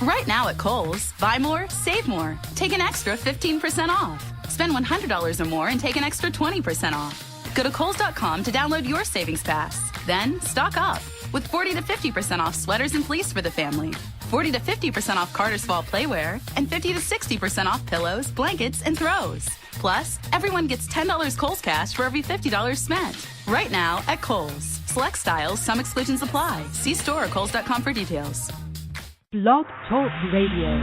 Right now at Kohl's, buy more, save more. Take an extra 15% off. Spend $100 or more and take an extra 20% off. Go to Kohl's.com to download your savings pass. Then stock up with 40 to 50% off sweaters and fleece for the family, 40 to 50% off Carter's Fall playwear, and 50 to 60% off pillows, blankets, and throws. Plus, everyone gets $10 Kohl's cash for every $50 spent. Right now at Kohl's. Select styles, some exclusions apply. See store or Kohl's.com for details. Blog Talk Radio.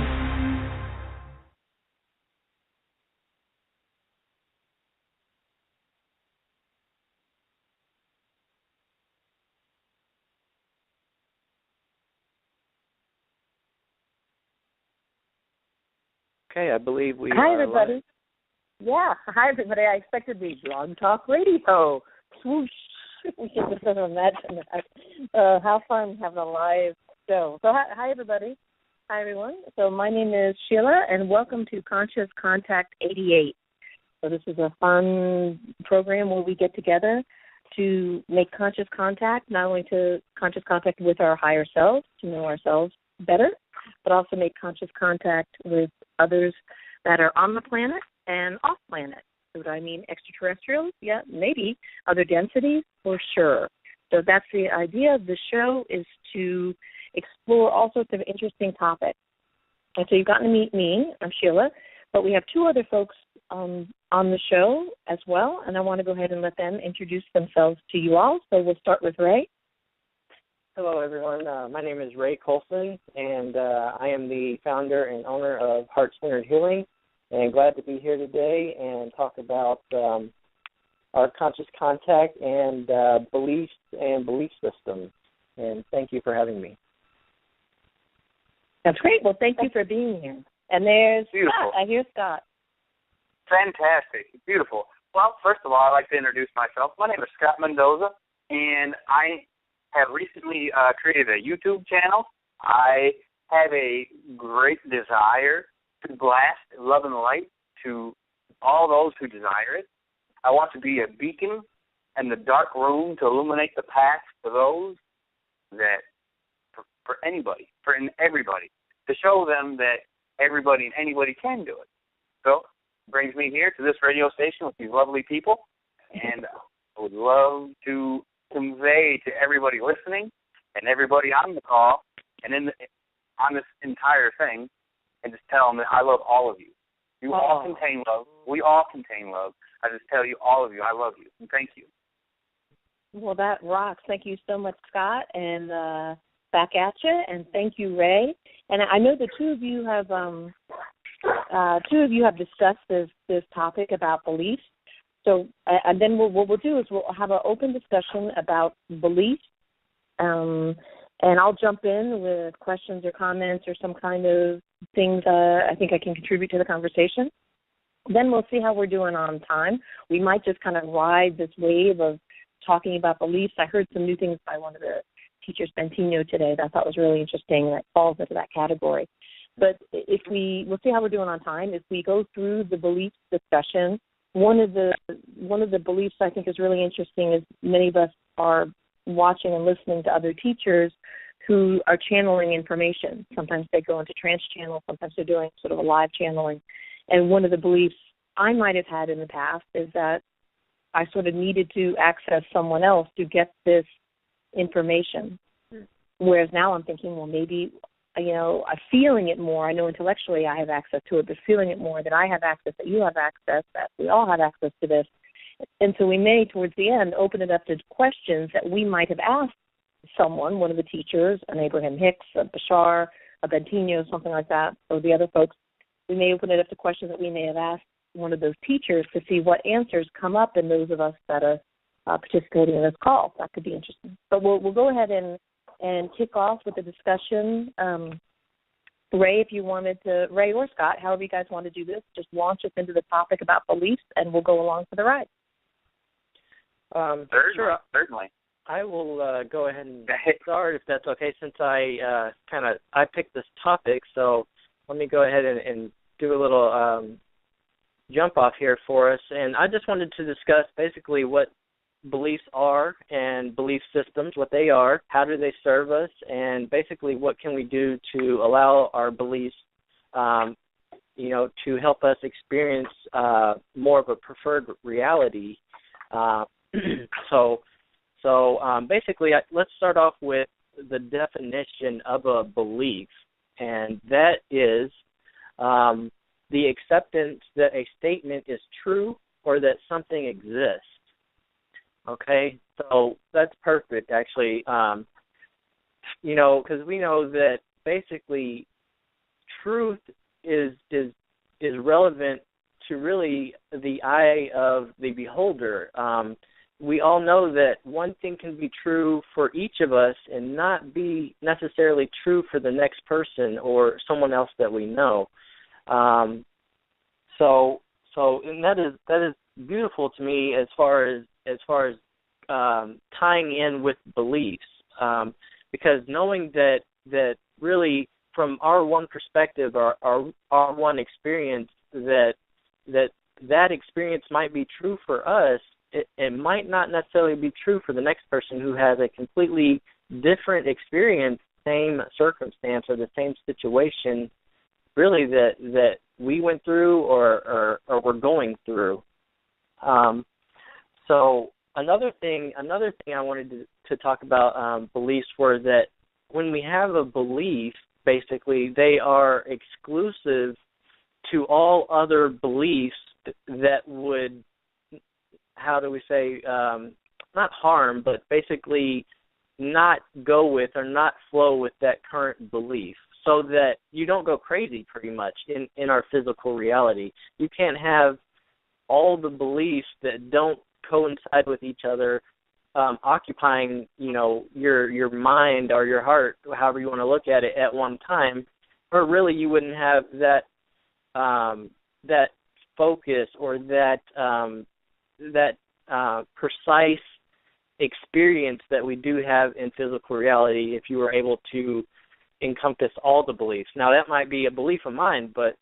Okay, I believe we Hi, are everybody. live. Yeah, hi, everybody. I expected the Blog Talk Radio. Swoosh. We can just imagine that. How fun having a live show. So, hi, everybody. Hi, everyone. So, my name is Sheila, and welcome to Conscious Contact 88. So, this is a fun program where we get together to make conscious contact, not only to conscious contact with our higher selves, to know ourselves better, but also make conscious contact with others that are on the planet and off planet. So what I mean, extraterrestrials? Yeah, maybe. Other densities? For sure. So that's the idea of the show, is to explore all sorts of interesting topics. And so you've gotten to meet me. I'm Sheila. But we have two other folks on the show as well, and I want to go ahead and let them introduce themselves to you all. So we'll start with Ray. Hello, everyone. My name is Ray Colson, and I am the founder and owner of Heart-Centered Healing, and glad to be here today and talk about our conscious contact and beliefs and belief systems. And thank you for having me. That's great. Well, thank you for being here. And there's Beautiful. Scott. I hear Scott. Fantastic. Beautiful. Well, first of all, I'd like to introduce myself. My name is Scott Mendoza, and I have recently created a YouTube channel. I have a great desire to blast love and light to all those who desire it. I want to be a beacon in the dark room to illuminate the path for those that, for anybody, for everybody, to show them that everybody and anybody can do it. So, brings me here to this radio station with these lovely people, and I would love to convey to everybody listening and everybody on the call and on this entire thing, and just tell them that I love all of you. You all contain love. We all contain love. I just tell you, all of you, I love you, and thank you. Well, that rocks. Thank you so much, Scott, and back at you, and thank you, Ray. And I know the two of you have discussed this topic about beliefs. So, and then what we'll do is we'll have an open discussion about beliefs, and I'll jump in with questions or comments or some kind of things I think I can contribute to the conversation. Then we'll see how we're doing on time. We might just kind of ride this wave of talking about beliefs. I heard some new things by one of the teachers, Bentino, today that I thought was really interesting that falls into that category. But we'll see how we're doing on time. If we go through the beliefs discussion, one of the beliefs I think is really interesting is many of us are watching and listening to other teachers who are channeling information. Sometimes they go into trance channel, sometimes they're doing sort of a live channeling. And one of the beliefs I might have had in the past is that I sort of needed to access someone else to get this information. Whereas now I'm thinking, well, maybe, I'm feeling it more. I know intellectually I have access to it, but feeling it more that I have access, that you have access, that we all have access to this. And so we may, towards the end, open it up to questions that we might have asked someone, one of the teachers, an Abraham Hicks, a Bashar, a Bentino, something like that, or the other folks. We may open it up to questions that we may have asked one of those teachers to see what answers come up in those of us that are participating in this call. That could be interesting. But we'll go ahead and kick off with the discussion. Ray, if you wanted to, Ray or Scott, however you guys want to do this, just launch us into the topic about beliefs, and we'll go along for the ride. Sure. Certainly. I will go ahead and start, if that's okay, since I picked this topic. So let me go ahead and do a little jump off here for us. And I just wanted to discuss basically what beliefs are and belief systems, what they are, how do they serve us, and basically what can we do to allow our beliefs, to help us experience more of a preferred reality. So basically, let's start off with the definition of a belief, and that is the acceptance that a statement is true or that something exists. Okay, so that's perfect, actually. Because we know that basically truth is relevant to really the eye of the beholder. We all know that one thing can be true for each of us and not be necessarily true for the next person or someone else that we know. So and that is beautiful to me as far as tying in with beliefs, because knowing that really from our one perspective, our one experience, that experience might be true for us, it might not necessarily be true for the next person who has a completely different experience, same circumstance or the same situation, really that we went through or we're going through. So another thing I wanted to talk about beliefs were that when we have a belief, basically they are exclusive to all other beliefs that would, how do we say, not harm, but basically not go with or not flow with that current belief, so that you don't go crazy pretty much in our physical reality. You can't have all the beliefs that don't coincide with each other occupying, your mind or your heart, however you want to look at it, at one time, or really you wouldn't have that that focus or that precise experience that we do have in physical reality if you were able to encompass all the beliefs. Now that might be a belief of mine, but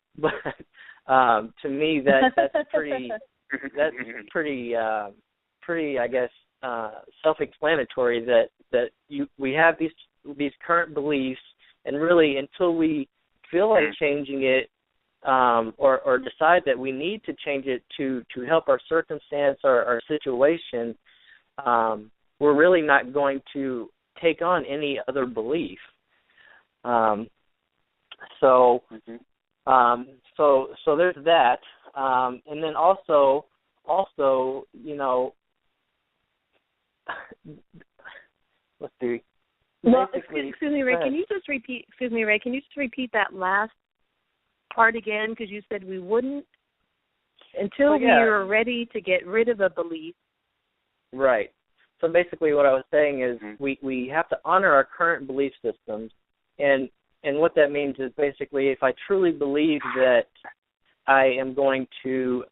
to me that's pretty I guess self-explanatory that we have these current beliefs, and really until we feel like changing it or decide that we need to change it to help our circumstance or our situation, we're really not going to take on any other belief. So there's that, and then also let's see. Well, excuse me, Ray. Can you just repeat? Excuse me, Ray. Can you just repeat that last part again? Because you said we wouldn't until we were ready to get rid of a belief. Right. So basically, what I was saying is we have to honor our current belief systems, and what that means is basically if I truly believe that I am going to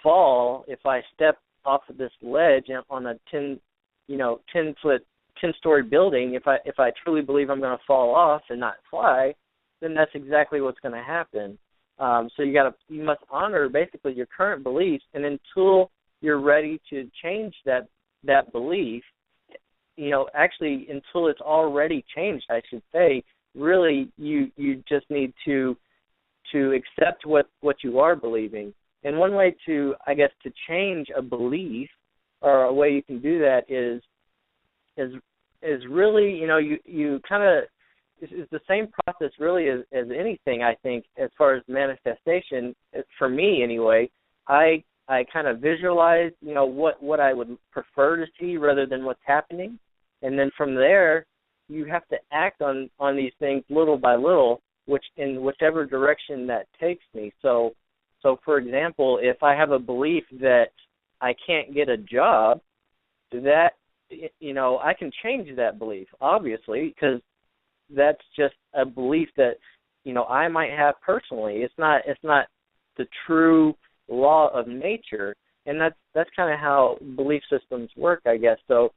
fall if I step off of this ledge on a 10-story building, if I truly believe I'm going to fall off and not fly, then that's exactly what's going to happen. So you must honor basically your current beliefs, and until you're ready to change that belief, actually until it's already changed, I should say, really you just need to accept what you are believing. And one way to change a belief, or a way you can do that is really, you kind of, it's the same process really as anything, I think, as far as manifestation. For me anyway, I kind of visualize, what I would prefer to see rather than what's happening. And then from there, you have to act on these things little by little, in whichever direction that takes me. So for example, if I have a belief that I can't get a job, that, I can change that belief, obviously, because that's just a belief that, I might have personally. It's not the true law of nature, and that's kind of how belief systems work, I guess. So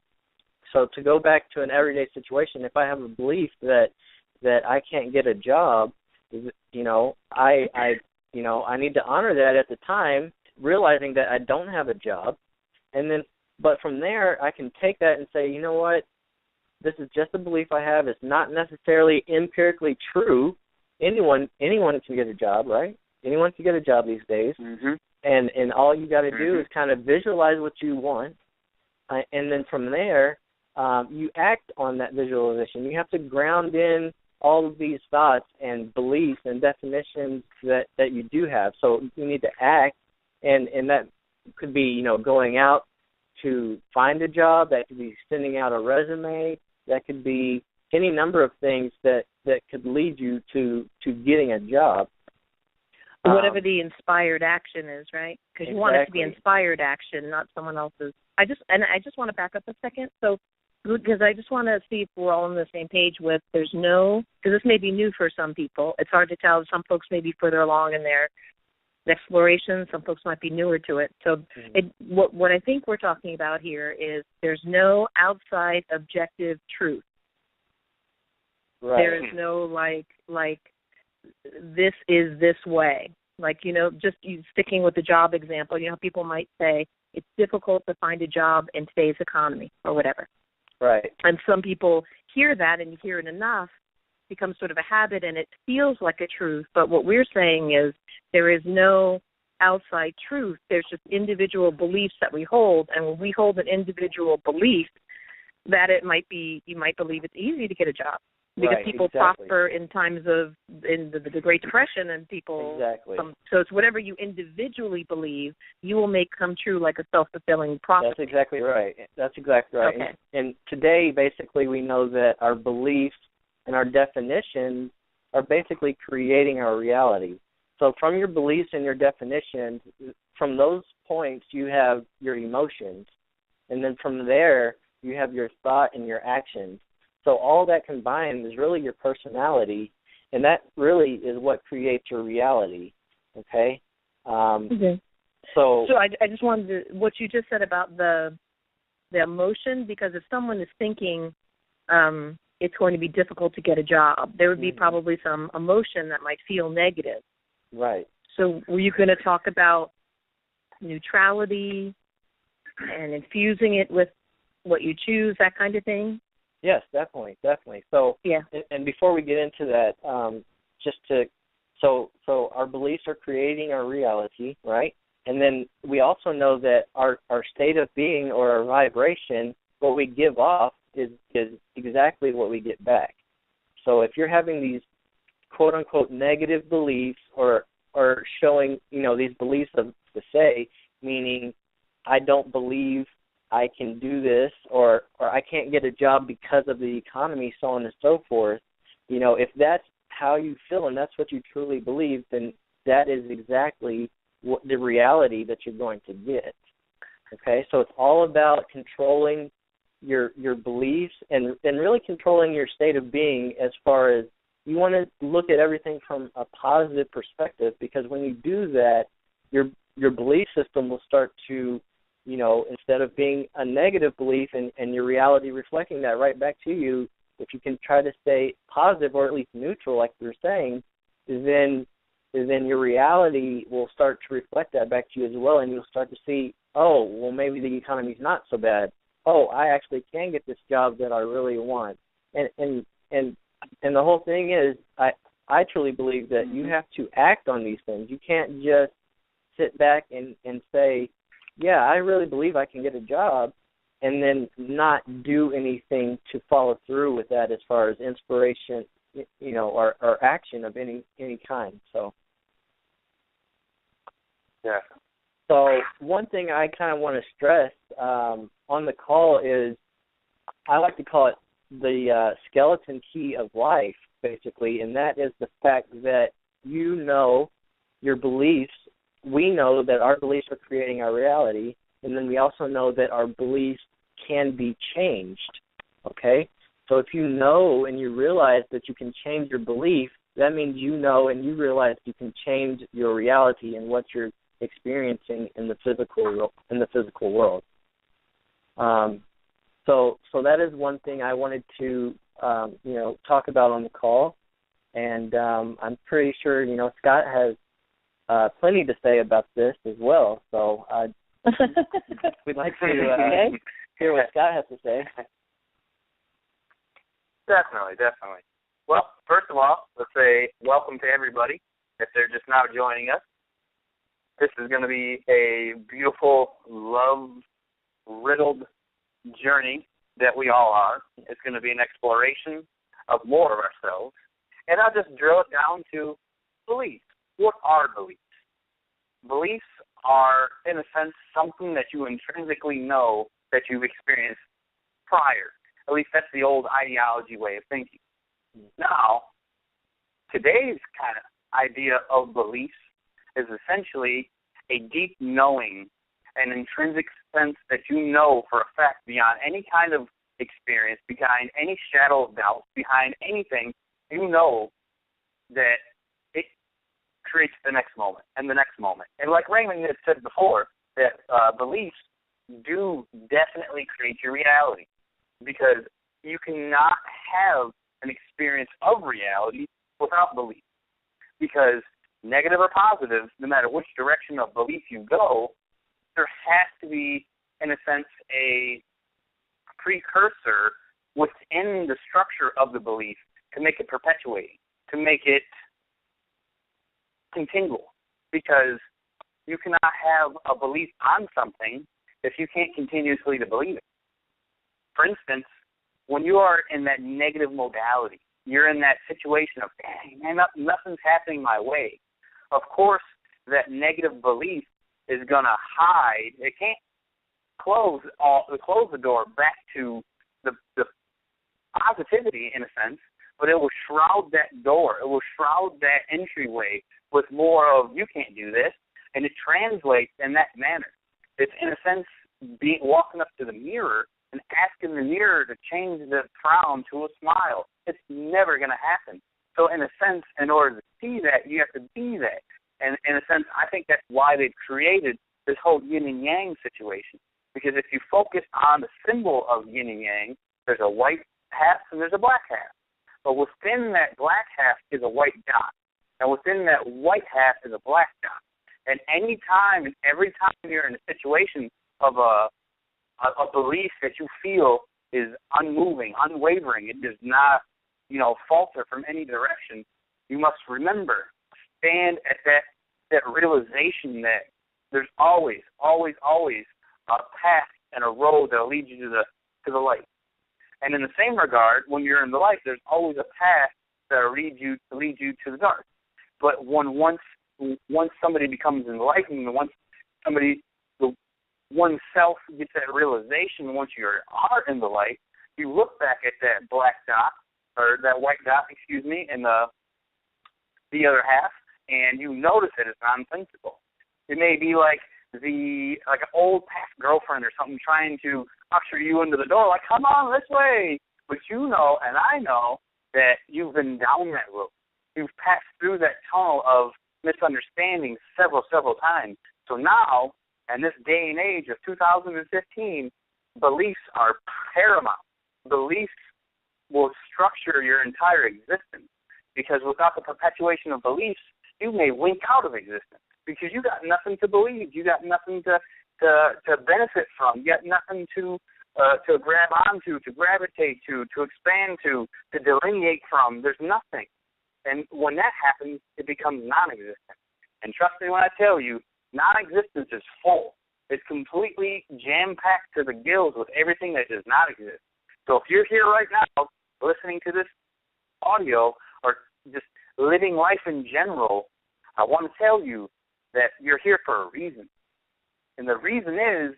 to go back to an everyday situation, if I have a belief that I can't get a job, I need to honor that at the time, realizing that I don't have a job, and But from there, I can take that and say, you know what, this is just a belief I have. It's not necessarily empirically true. Anyone can get a job, right? Anyone can get a job these days. Mm-hmm. And all you got to do is kind of visualize what you want, and then from there, you act on that visualization. You have to ground in all of these thoughts and beliefs and definitions that you do have. So you need to act, and that could be, you know, going out to find a job. That could be sending out a resume. That could be any number of things that could lead you to getting a job. Whatever the inspired action is, right? Because you want it to be inspired action, not someone else's. I just want to back up a second. So, because I just want to see if we're all on the same page with because this may be new for some people. It's hard to tell. Some folks may be further along in their exploration. Some folks might be newer to it. So what I think we're talking about here is there's no outside objective truth. Right. There is no like this is this way. Like, you know, just sticking with the job example, you know, people might say it's difficult to find a job in today's economy or whatever. Right. And some people hear that and hear it enough, becomes sort of a habit, and it feels like a truth. But what we're saying is there is no outside truth. There's just individual beliefs that we hold. And when we hold an individual belief, that it might be, you might believe it's easy to get a job. Because people prosper in times of the Great Depression, and people. Exactly. So it's whatever you individually believe, you will make come true like a self-fulfilling prophecy. That's exactly right. Okay. And today, basically, we know that our beliefs and our definitions are basically creating our reality. So from your beliefs and your definitions, from those points, you have your emotions, and then from there, you have your thought and your actions. So all that combined is really your personality, and that really is what creates your reality, okay? So I just wanted to, what you just said about the emotion, because if someone is thinking it's going to be difficult to get a job, there would be probably some emotion that might feel negative. Right. So were you going to talk about neutrality and infusing it with what you choose, that kind of thing? Yes, definitely. So, yeah. And before we get into that, so our beliefs are creating our reality, right? And then we also know that our state of being or our vibration, what we give off is exactly what we get back. So if you're having these quote unquote negative beliefs or showing, you know, these beliefs of the say, meaning I don't believe I can do this, or I can't get a job because of the economy, so on and so forth. You know, if that's how you feel and that's what you truly believe, then that is exactly what the reality that you're going to get. Okay, so it's all about controlling your beliefs and really controlling your state of being, as far as you want to look at everything from a positive perspective, because when you do that, your belief system will start to, you know, instead of being a negative belief and your reality reflecting that right back to you, if you can try to stay positive or at least neutral, like we were saying, then your reality will start to reflect that back to you as well, and you'll start to see, oh, well, maybe the economy's not so bad. Oh, I actually can get this job that I really want. And the whole thing is, I truly believe that you have to act on these things. You can't just sit back and say, yeah, I really believe I can get a job, and then not do anything to follow through with that as far as inspiration, you know, or action of any kind. So, yeah. So one thing I kind of want to stress on the call is, I like to call it the skeleton key of life, basically, and that is the fact that you know your beliefs. We know that our beliefs are creating our reality, and then we also know that our beliefs can be changed, okay? So if you know and you realize that you can change your belief, that means you know and you realize you can change your reality and what you're experiencing in the physical world. So that is one thing I wanted to talk about on the call, and I'm pretty sure Scott has plenty to say about this as well. So We'd like to hear what Scott has to say. Definitely. Well, first of all, let's say welcome to everybody. If they're just now joining us, this is going to be a beautiful, love-riddled journey that we all are. It's going to be an exploration of more of ourselves. And I'll just drill it down to beliefs. What are beliefs? Beliefs are, in a sense, something that you intrinsically know that you've experienced prior. At least that's the old ideology way of thinking. Now, today's kind of idea of beliefs is essentially a deep knowing, an intrinsic sense that you know for a fact beyond any kind of experience, behind any shadow of doubt, behind anything, you know that it creates the next moment and the next moment. And like Reymond had said before, that beliefs do definitely create your reality, because you cannot have an experience of reality without belief. Because negative or positive, no matter which direction of belief you go, there has to be, in a sense, a precursor within the structure of the belief to make it perpetuating, to make it continual. Because you cannot have a belief on something if you can't continuously to believe it. For instance, when you are in that negative modality, you're in that situation of, dang, man, nothing's happening my way. Of course, that negative belief is going to hide. It can't close the door back to the positivity, in a sense, but it will shroud that door. It will shroud that entryway with more of, you can't do this, and it translates in that manner. It's, in a sense, walking up to the mirror and asking the mirror to change the frown to a smile. It's never going to happen. So in a sense, in order to see that, you have to be that. And in a sense, I think that's why they've created this whole yin and yang situation. Because if you focus on the symbol of yin and yang, there's a white half and there's a black half. But within that black half is a white dot. And within that white half is a black dot. And any time and every time you're in a situation of a belief that you feel is unmoving, unwavering, it does not, falter from any direction, you must remember, stand at that realization that there's always a path and a road that will lead you to the light. And in the same regard, when you're in the light, there's always a path that will lead you to the dark. But once somebody becomes enlightened, oneself gets that realization, once you are in the light, you look back at that black dot, or that white dot, and the other half, and you notice that it's nonsensical. It may be like an old past girlfriend or something trying to usher you into the door, like, come on this way. But you know, and I know, that you've been down that road. You've passed through that tunnel of misunderstanding several times. So now, in this day and age of 2015, beliefs are paramount. Beliefs will structure your entire existence, because without the perpetuation of beliefs, you may wink out of existence because you got nothing to believe. You got nothing to benefit from. You got nothing to grab onto, to gravitate to expand to delineate from. There's nothing. And when that happens, it becomes non-existent. And trust me when I tell you, non-existence is full. It's completely jam-packed to the gills with everything that does not exist. So if you're here right now listening to this audio or just living life in general, I want to tell you that you're here for a reason. And the reason is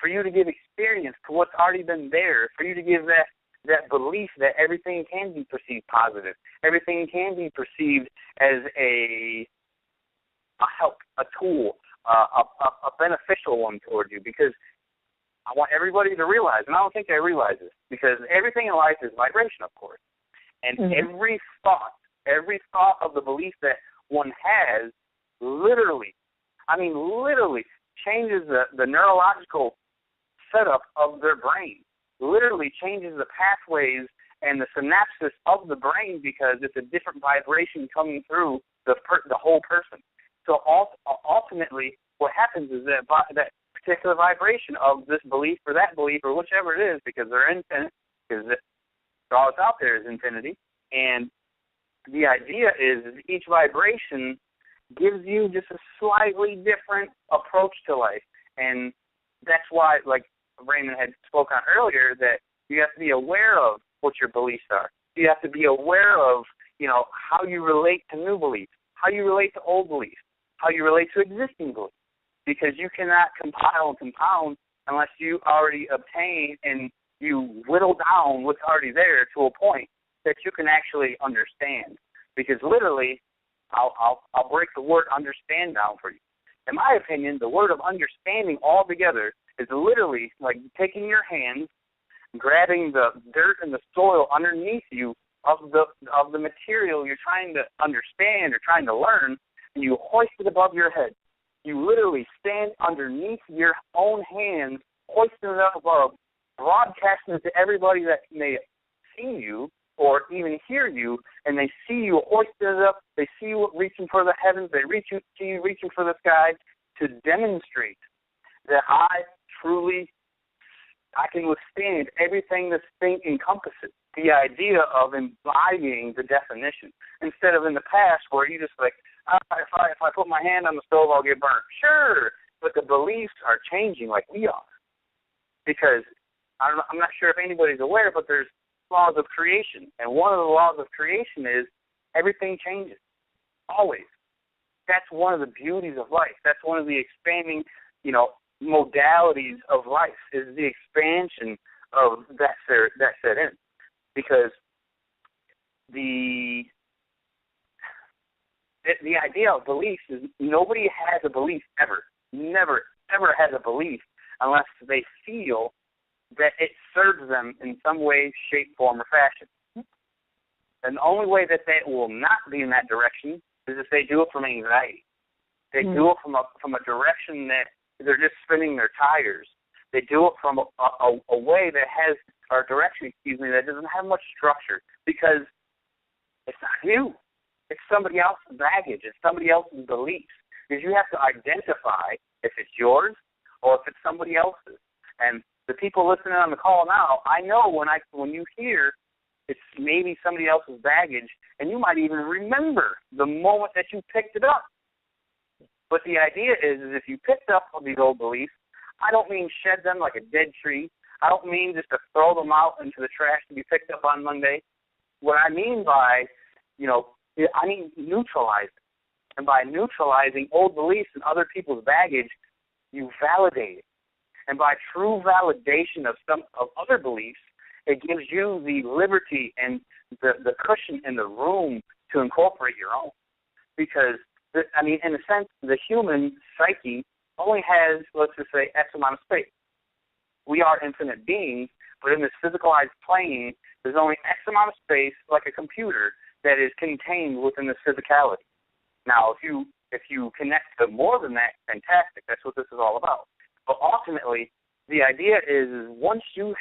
for you to give experience to what's already been there, for you to give that belief that everything can be perceived positive, everything can be perceived as a help, a tool, a beneficial one toward you, because I want everybody to realize, and I don't think they realize this, because everything in life is vibration, of course. And every thought of the belief that one has literally changes the neurological setup of their brain, literally changes the pathways and the synapses of the brain, because it's a different vibration coming through the whole person. So ultimately what happens is that particular vibration of this belief or that belief or whichever it is, because they're infinite, because all that's out there is infinity. And the idea is each vibration gives you just a slightly different approach to life. And that's why, like Reymond had spoke on earlier, that you have to be aware of what your beliefs are. You have to be aware of, how you relate to new beliefs, how you relate to old beliefs, how you relate to existing beliefs. Because you cannot compile and compound unless you already obtain and you whittle down what's already there to a point that you can actually understand. Because literally, I'll break the word understand down for you. In my opinion, the word of understanding altogether is literally like taking your hands, grabbing the dirt and the soil underneath you of the material you're trying to understand or trying to learn, and you hoist it above your head. You literally stand underneath your own hands, hoisting it up above, broadcasting it to everybody that may see you or even hear you, and they see you hoisting it up. They see you reaching for the heavens. They see you reaching for the sky to demonstrate that I can withstand everything this thing encompasses. The idea of embodying the definition instead of in the past where you just like, if I put my hand on the stove, I'll get burnt. Sure, but the beliefs are changing like we are. Because I'm not sure if anybody's aware, but there's laws of creation. And one of the laws of creation is everything changes, always. That's one of the beauties of life. That's one of the expanding, modalities of life is the expansion of that set in. Because the idea of beliefs is nobody has a belief ever. Never, ever has a belief unless they feel that it serves them in some way, shape, form, or fashion. And the only way that will not be in that direction is if they do it from anxiety. They do it from a direction that they're just spinning their tires. They do it from a way that has, or direction, that doesn't have much structure, because it's not you. It's somebody else's baggage. It's somebody else's beliefs. Because you have to identify if it's yours or if it's somebody else's. And the people listening on the call now, I know when you hear it's maybe somebody else's baggage, and you might even remember the moment that you picked it up. But the idea is if you picked up these old beliefs, I don't mean shed them like a dead tree. I don't mean just to throw them out into the trash to be picked up on Monday. What I mean by, I mean neutralize it. And by neutralizing old beliefs and other people's baggage, you validate it. And by true validation of other beliefs, it gives you the liberty and the cushion in the room to incorporate your own. Because, in a sense, the human psyche only has, let's just say, X amount of space. We are infinite beings, but in this physicalized plane, there's only X amount of space, like a computer, that is contained within this physicality. Now, if you connect to more than that, fantastic. That's what this is all about. But ultimately, the idea is once you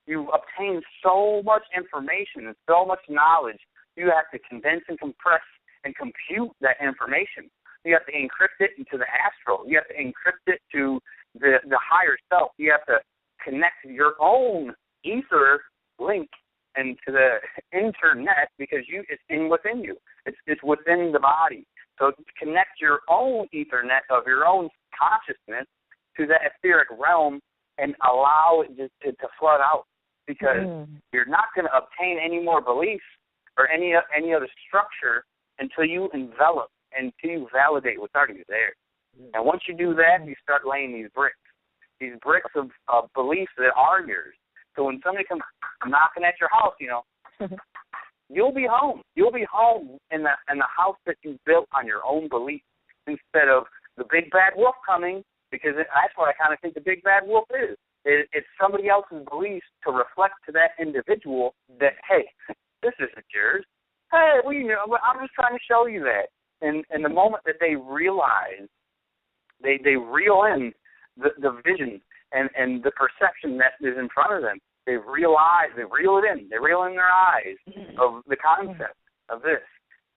obtain so much information and so much knowledge, you have to condense and compress and compute that information. You have to encrypt it into the astral. You have to encrypt it to the higher self. You have to connect your own ether link into the internet because it's within you. It's within the body. So to connect your own Ethernet of your own consciousness to that etheric realm and allow it just to flood out, because you're not going to obtain any more beliefs or any other structure until you envelop and until you validate what's already there. And once you do that, you start laying these bricks of beliefs that are yours. So when somebody comes knocking at your house, you'll be home. You'll be home in the house that you built on your own beliefs instead of the big bad wolf coming, because that's what I kind of think the big bad wolf is. It's somebody else's beliefs to reflect to that individual that, hey, this isn't yours. Hey, I'm just trying to show you that. And the moment that they realize, they reel in the vision and the perception that is in front of them. They reel it in. They reel in their eyes of the concept of this.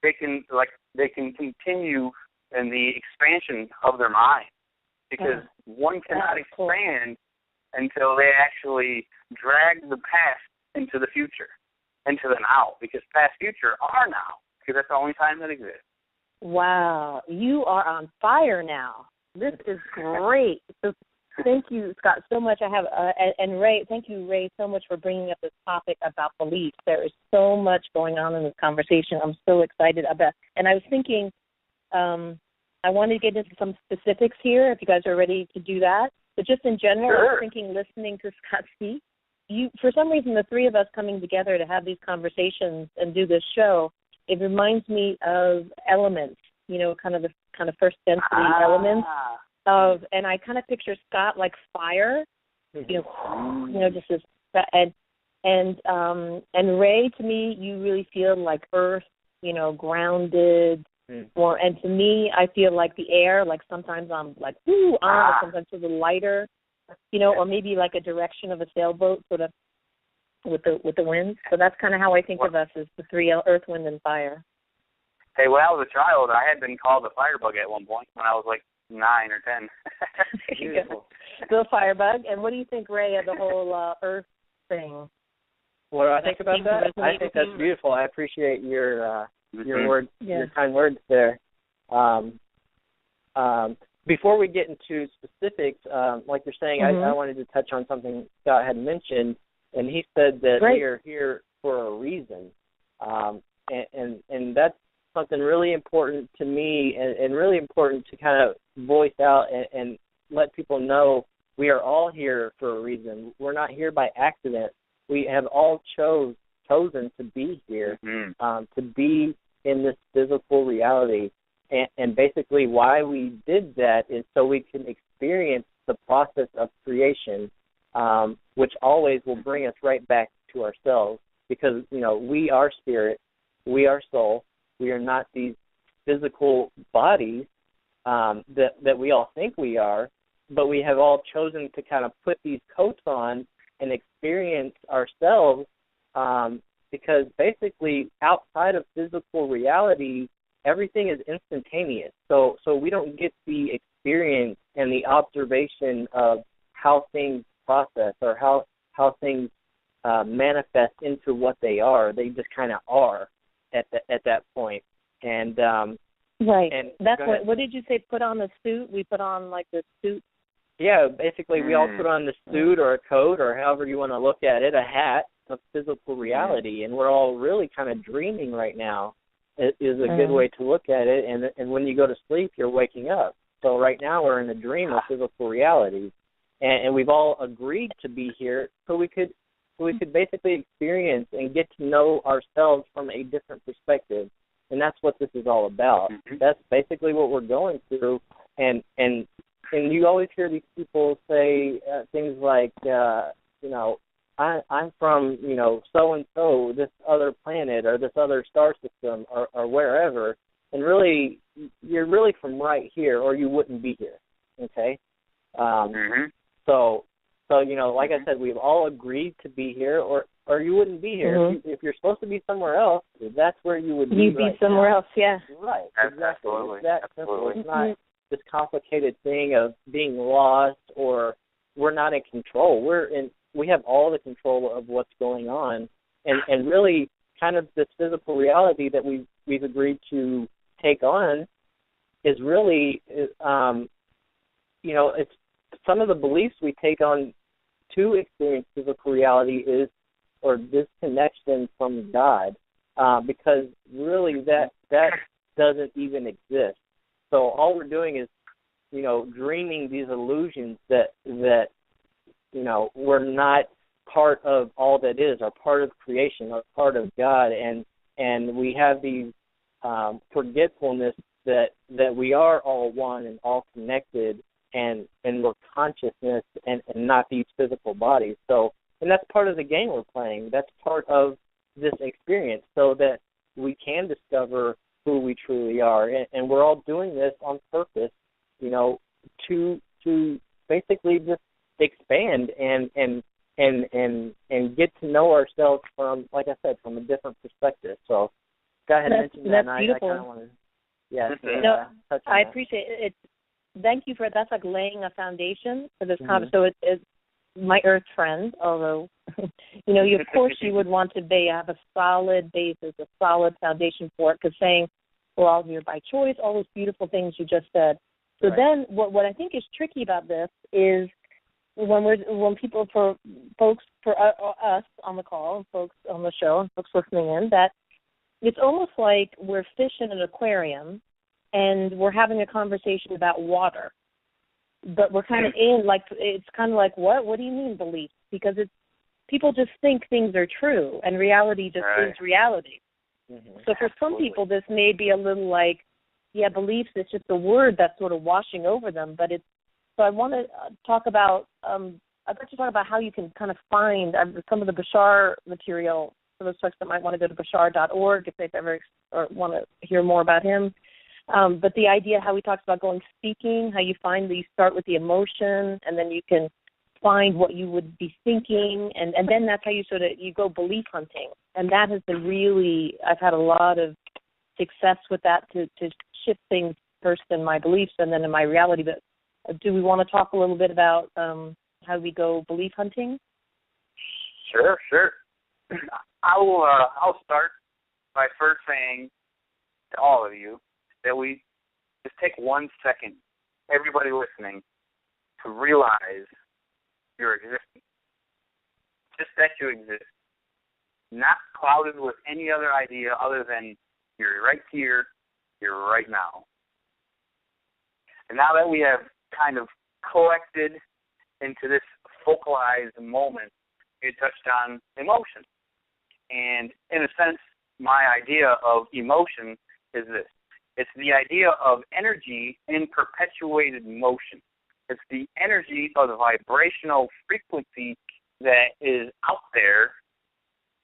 They can continue in the expansion of their mind, because one cannot expand until they actually drag the past into the future, into the now, because past, future are now, because that's the only time that exists. Wow, you are on fire now. This is great. So thank you, Scott, so much. I have and Ray, thank you, Ray, so much for bringing up this topic about beliefs. There is so much going on in this conversation. I'm so excited about. And I was thinking, I wanted to get into some specifics here. If you guys are ready to do that, but just in general, sure. I was thinking, listening to Scott speak, for some reason, the three of us coming together to have these conversations and do this show, it reminds me of elements. Kind of first density elements. And I kind of picture Scott like fire, just this, and Ray, to me, you really feel like earth, grounded, more. And to me, I feel like the air, like sometimes I'm like, sometimes a little lighter, or maybe like a direction of a sailboat, sort of with the wind. So that's kind of how I think of us as the three: earth, wind, and fire. Hey, when I was a child, I had been called a firebug at one point when I was like 9 or 10. Beautiful. Little firebug. And what do you think, Ray, of the whole earth thing? What do I think about that? I think that's beautiful. I appreciate your words, your kind words there. Before we get into specifics, like you're saying, I wanted to touch on something Scott had mentioned, and he said that we are here for a reason, and that's something really important to me, and really important to kind of voice out and let people know we are all here for a reason. We're not here by accident. We have all chosen to be here, to be in this physical reality. And basically why we did that is so we can experience the process of creation, which always will bring us right back to ourselves, because, we are spirit, we are soul. We are not these physical bodies that we all think we are, but we have all chosen to kind of put these coats on and experience ourselves, because basically outside of physical reality, everything is instantaneous. So we don't get the experience and the observation of how things process or how things manifest into what they are. They just kind of are at that point. And right. And that's what did you say? Put on the suit? We put on like the suit. Yeah, basically we all put on the suit or a coat or however you want to look at it, a hat of physical reality, and we're all really kind of dreaming right now. It is a good way to look at it, and when you go to sleep, you're waking up. So right now we're in a dream of physical reality, and we've all agreed to be here so we could basically experience and get to know ourselves from a different perspective, and that's what this is all about. That's basically what we're going through, and you always hear these people say things like, I'm from, so-and-so, this other planet or this other star system or wherever, and really, you're really from right here or you wouldn't be here, okay? So, like I said, we've all agreed to be here or you wouldn't be here. If you're supposed to be somewhere else, that's where you would be. You'd be somewhere else, yeah. Right, exactly. It's that simple. It's not this complicated thing of being lost or we're not in control. We have all the control of what's going on, and really kind of this physical reality that we've agreed to take on is really, it's some of the beliefs we take on to experience physical reality is, or disconnection from God, because really that doesn't even exist. So all we're doing is, dreaming these illusions that we're not part of all that is, or part of creation, or part of God, and we have these forgetfulness that we are all one and all connected, and we're consciousness and not these physical bodies. So, and that's part of the game we're playing. That's part of this experience, so that we can discover who we truly are, and we're all doing this on purpose, to basically just expand and get to know ourselves from, like I said, from a different perspective. So, go ahead and mention that. That's beautiful. I kind of want to, touch on I that. appreciate it. thank you for that's like laying a foundation for this conversation. So it's my Earth friend, although you know, of course, you would want to have a solid basis, a solid foundation for it. Because saying we're all here by choice, all those beautiful things you just said. So then, what I think is tricky about this is when people, for folks, for us on the call, and folks on the show, and folks listening in, that it's almost like we're fish in an aquarium, and we're having a conversation about water. But we're kind of it's kind of like, what do you mean belief? Because people just think things are true, and reality just is reality. Mm-hmm. So for some people, this may be a little like, yeah, beliefs, it's just a word that's sort of washing over them. But so I want to talk about, I'd like to talk about how you can kind of find some of the Bashar material for those folks that might want to go to bashar.org if they've ever or want to hear more about him. But the idea, how he talks about going speaking, how you find that you start with the emotion, and then you can find what you would be thinking, and then that's how you you go belief hunting. And that has been really, I've had a lot of success with that to shift things first in my beliefs and then in my reality. But do we want to talk a little bit about how we go belief hunting? Sure. I'll start by first saying to all of you that we just take 1 second, everybody listening, to realize your existence. Just that you exist. Not clouded with any other idea other than you're right here, you're right now. And now that we have kind of collected into this focalized moment, you touched on emotion. And in a sense, my idea of emotion is this. It's the idea of energy in perpetuated motion. It's the energy of the vibrational frequency that is out there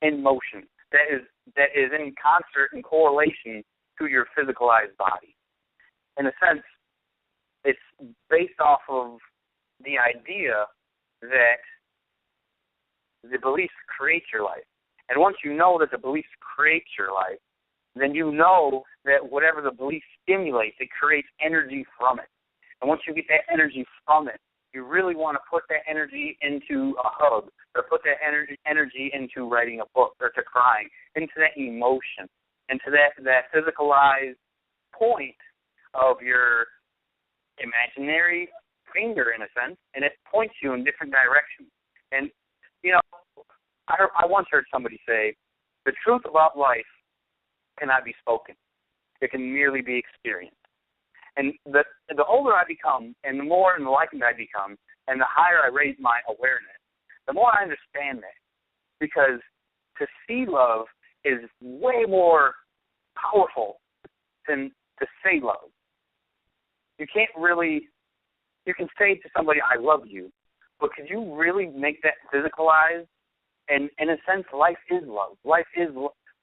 in motion, that is in concert and correlation to your physicalized body. In a sense, it's based off of the idea that the beliefs create your life. And once you know that the beliefs create your life, then you know that whatever the belief stimulates, it creates energy from it. And once you get that energy from it, you really want to put that energy into a hug, or put that energy into writing a book, or to crying, into that emotion, into that physicalized point of your imaginary finger, in a sense, and it points you in different directions. And, you know, I once heard somebody say, the truth about life cannot be spoken. It can merely be experienced. And the older I become, and the more enlightened I become, and the higher I raise my awareness, the more I understand that. Because to see love is way more powerful than to say love. You can say to somebody, I love you, but could you really make that physicalized? And in a sense, life is love. Life is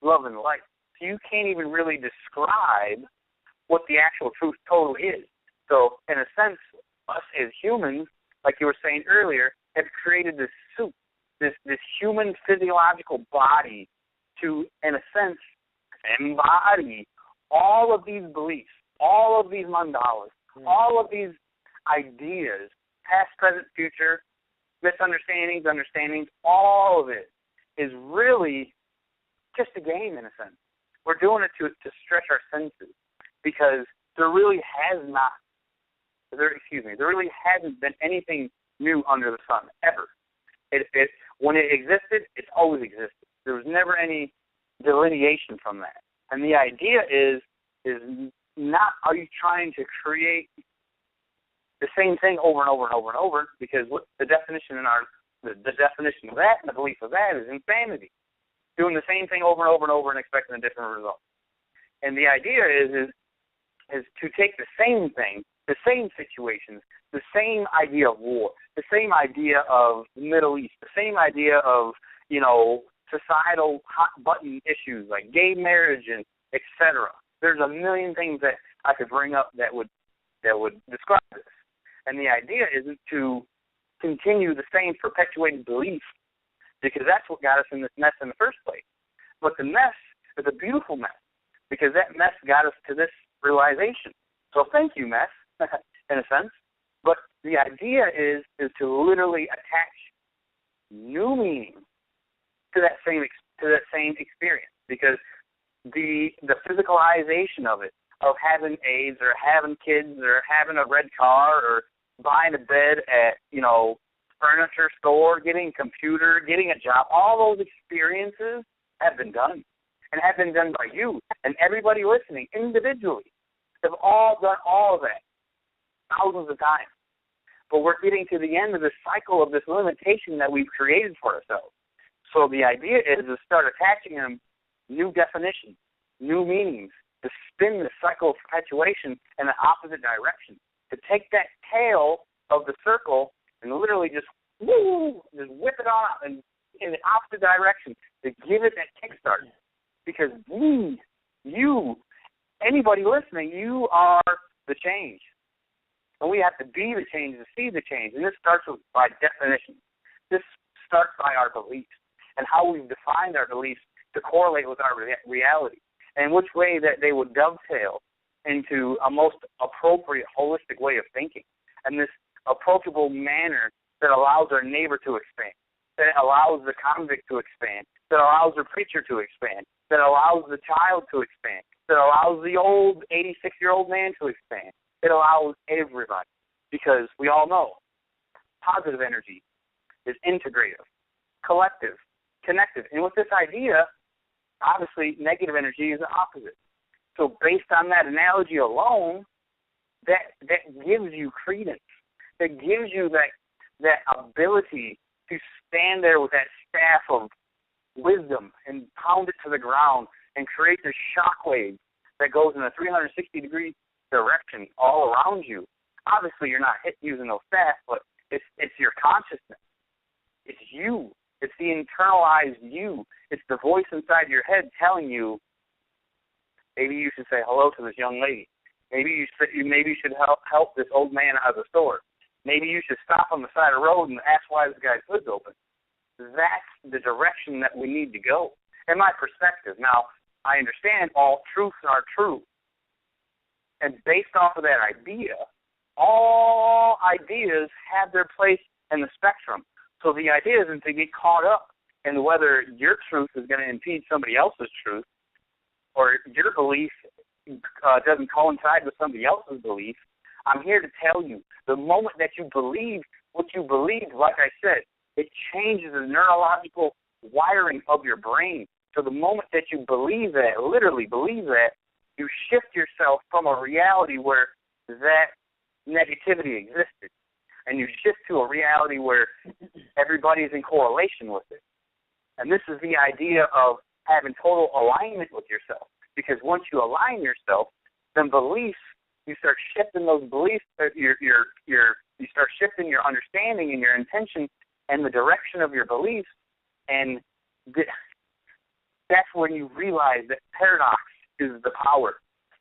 love and life. So you can't even really describe what the actual truth total is. So in a sense, us as humans, like you were saying earlier, have created this suit, this human physiological body to, in a sense, embody all of these beliefs, all of these mandalas, all of these ideas, past, present, future, misunderstandings, understandings, all of it is really just a game in a sense. We're doing it to stretch our senses because there really hasn't been anything new under the sun, ever. When it existed, it's always existed. There was never any delineation from that. And the idea is not, are you trying to create the same thing over and over and over and over, because what the definition the definition of that and the belief of that is insanity. Doing the same thing over and over and over and expecting a different result. And the idea is to take the same thing, the same situations, the same idea of war, the same idea of the Middle East, the same idea of, you know, societal hot button issues like gay marriage and et cetera. There's a million things that I could bring up that would describe this. And the idea isn't to continue the same perpetuated belief, because that's what got us in this mess in the first place. But the mess is a beautiful mess, because that mess got us to this realization. So thank you, mess. in a sense. But the idea is to literally attach new meaning to that same experience, because the physicalization of it, of having AIDS or having kids or having a red car or buying a bed at, furniture store, getting a computer, getting a job, all those experiences have been done, and have been done by you and everybody listening individually. Have all done all of that thousands of times. But we're getting to the end of this cycle of this limitation that we've created for ourselves. So the idea is to start attaching them new definitions, new meanings, to spin the cycle of perpetuation in the opposite direction, to take that tail of the circle and literally just whip it on out in the opposite direction, to give it that kickstart. Because anybody listening, you are the change. And we have to be the change to see the change. And this starts by definition. This starts by our beliefs and how we've defined our beliefs to correlate with our reality, and which way that they would dovetail into a most appropriate, holistic way of thinking, and this approachable manner that allows our neighbor to expand, that allows the convict to expand, that allows the preacher to expand, that allows the child to expand, that allows the old 86-year-old man to expand. It allows everybody, because we all know positive energy is integrative, collective, connective. And with this idea, obviously negative energy is the opposite. So based on that analogy alone, that gives you credence. That gives you that ability to stand there with that staff of wisdom and pound it to the ground and create this shockwave that goes in a 360-degree direction all around you. Obviously, you're not hit using those staff, but it's your consciousness. It's you. It's the internalized you. It's the voice inside your head telling you, maybe you should say hello to this young lady. Maybe you should help this old man out of the store. Maybe you should stop on the side of the road and ask why this guy's hood's open. That's the direction that we need to go, in my perspective. Now, I understand all truths are true. And based off of that idea, all ideas have their place in the spectrum. So the idea isn't to get caught up in whether your truth is going to impede somebody else's truth, or your belief doesn't coincide with somebody else's belief. I'm here to tell you, the moment that you believe what you believe, like I said, it changes the neurological wiring of your brain. So the moment that you believe that, literally believe that, you shift yourself from a reality where that negativity existed, and you shift to a reality where everybody is in correlation with it. And this is the idea of having total alignment with yourself, because once you align yourself, then beliefs, you start shifting those beliefs, you start shifting your understanding and your intention and the direction of your beliefs, and that's when you realize that paradox is the power.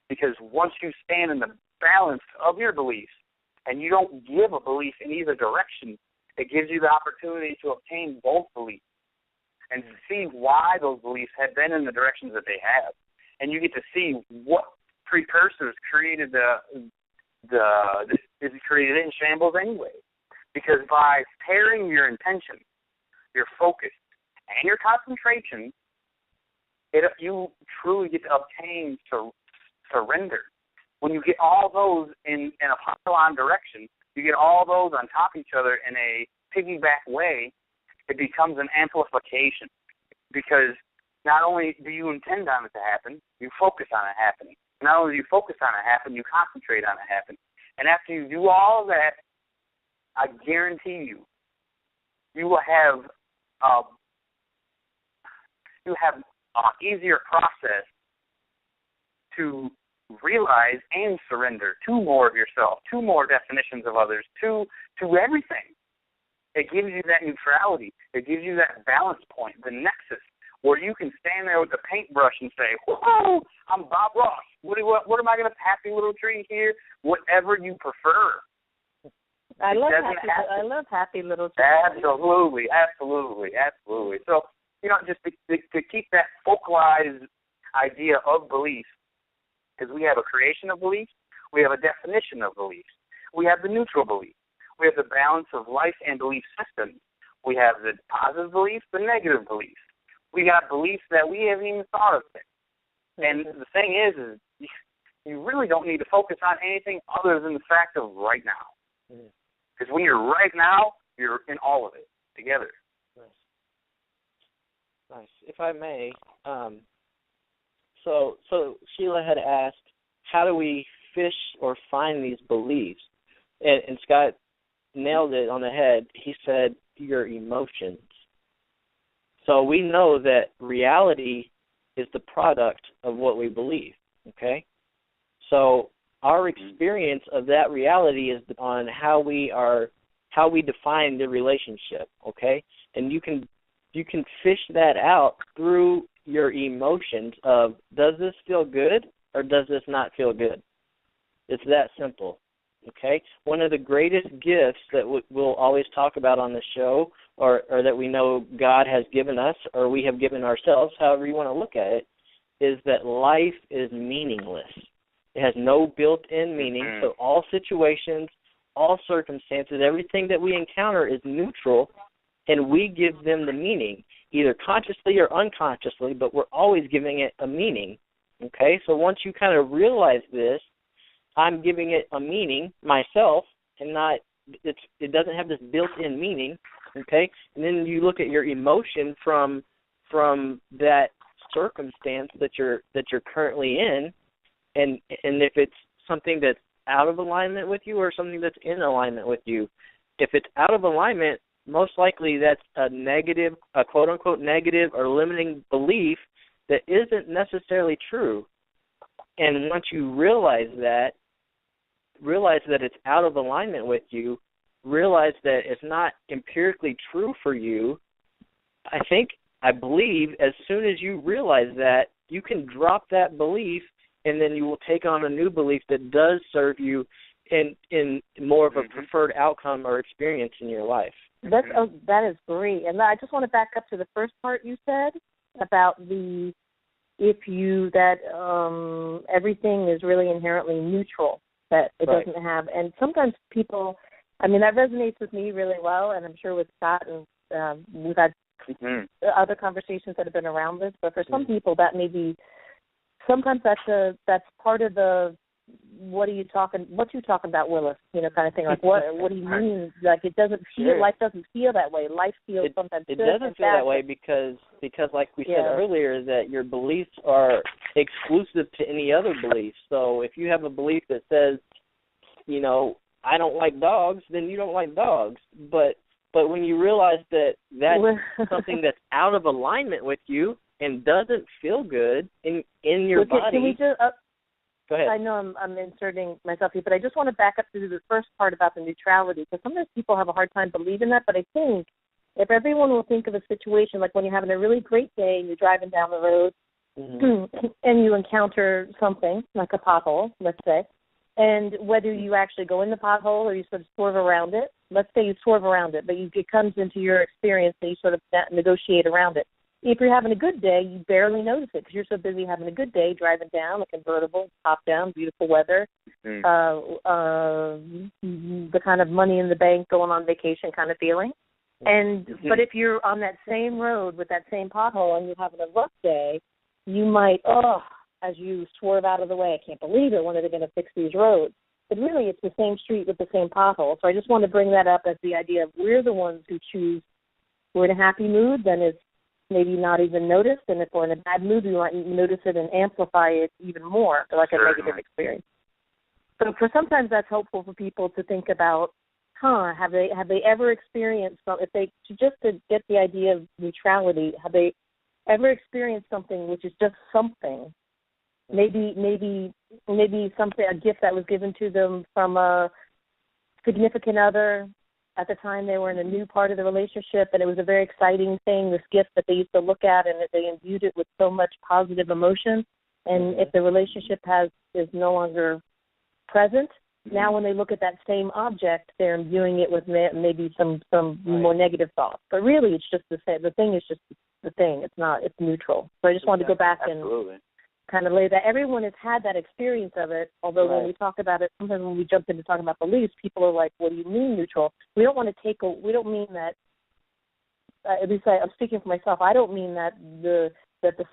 Because once you stand in the balance of your beliefs and you don't give a belief in either direction, it gives you the opportunity to obtain both beliefs and see why those beliefs have been in the directions that they have. And you get to see what precursors created created in shambles anyway. Because by pairing your intention, your focus, and your concentration, you truly get to obtain surrender. When you get all those in a pile-on direction, you get all those on top of each other in a piggyback way, it becomes an amplification. Because not only do you intend on it to happen, you focus on it happening. Not only do you focus on it happening, you concentrate on it happening. And after you do all of that, I guarantee you will have an easier process to realize and surrender to more of yourself, to more definitions of others, to everything. It gives you that neutrality. It gives you that balance point, the nexus, where you can stand there with the paintbrush and say, whoa, I'm Bob Ross. What am I going to happy little tree here? Whatever you prefer. I love happy little trees. Absolutely. So, just to keep that focalized idea of belief, because we have a creation of beliefs, We have a definition of beliefs. We have the neutral belief. We have the balance of life and belief systems. We have the positive beliefs, the negative beliefs. We got beliefs that we haven't even thought of. And the thing is you really don't need to focus on anything other than the fact of right now. Because when you're right now, you're in all of it together. Nice. If I may, so Sheila had asked, how do we fish or find these beliefs? And Scott nailed it on the head. He said, your emotions. So we know that reality is the product of what we believe, okay? So our experience of that reality is on how we define the relationship, okay? And you can fish that out through your emotions of, does this feel good or does this not feel good? It's that simple, okay? One of the greatest gifts that we'll always talk about on the show or that we know God has given us or we have given ourselves, however you want to look at it, is that life is meaningless. It has no built-in meaning, so all situations, all circumstances, everything that we encounter is neutral, and we give them the meaning, either consciously or unconsciously, but we're always giving it a meaning, okay? So once you kind of realize this, I'm giving it a meaning myself, and it doesn't have this built-in meaning, okay? And then you look at your emotion from that circumstance that you're currently in, and if it's something that's out of alignment with you or something that's in alignment with you. If it's out of alignment, most likely that's a quote-unquote negative or limiting belief that isn't necessarily true. And once you realize that it's out of alignment with you, realize that it's not empirically true for you, I believe as soon as you realize that, you can drop that belief and then you will take on a new belief that does serve you in more of a preferred outcome or experience in your life. That is great. And I just want to back up to the first part you said about everything is really inherently neutral, that it doesn't have. And sometimes people, that resonates with me really well, and I'm sure with Scott, and we've had other conversations that have been around this. But for some people, that may be, sometimes that's part of the, what you talking about, Willis, kind of thing. Like, what do you mean? Like, it doesn't feel, life doesn't feel that way. Life feels sometimes it doesn't feel that way because like we said earlier, that your beliefs are exclusive to any other belief. So if you have a belief that says, I don't like dogs, then you don't like dogs. But when you realize that that's something that's out of alignment with you and doesn't feel good in your body. Can we just, go ahead. I know I'm inserting myself here, but I just want to back up to the first part about the neutrality, because sometimes people have a hard time believing that. But I think if everyone will think of a situation like when you're having a really great day and you're driving down the road and you encounter something like a pothole, let's say, and whether you actually go in the pothole or you sort of swerve around it, let's say you swerve around it, but it comes into your experience and you sort of negotiate around it. If you're having a good day, you barely notice it because you're so busy having a good day, driving down a convertible, top down, beautiful weather, the kind of money in the bank, going on vacation kind of feeling. And but if you're on that same road with that same pothole and you're having a rough day, you might, as you swerve out of the way, I can't believe it, when are they going to fix these roads? But really, it's the same street with the same pothole. So I just want to bring that up as the idea of we're the ones who choose. We're in a happy mood, then it's maybe not even noticed, and if we're in a bad mood, we might notice it and amplify it even more, like a negative experience. So for sometimes that's helpful for people to think about, have they ever experienced, to get the idea of neutrality, have they ever experienced something which is just something, maybe something, a gift that was given to them from a significant other. At the time, they were in a new part of the relationship, and it was a very exciting thing, this gift that they used to look at, and that they imbued it with so much positive emotion. And if the relationship is no longer present, now when they look at that same object, they're imbuing it with maybe some more negative thoughts. But really, it's just the same. The thing is just the thing. It's neutral. So I just wanted to go back absolutely. kind of lay that. Everyone has had that experience of it, although when we talk about it, sometimes when we jump into talking about beliefs, people are like, what do you mean neutral? We don't want to we don't mean that, at least I'm speaking for myself, I don't mean that the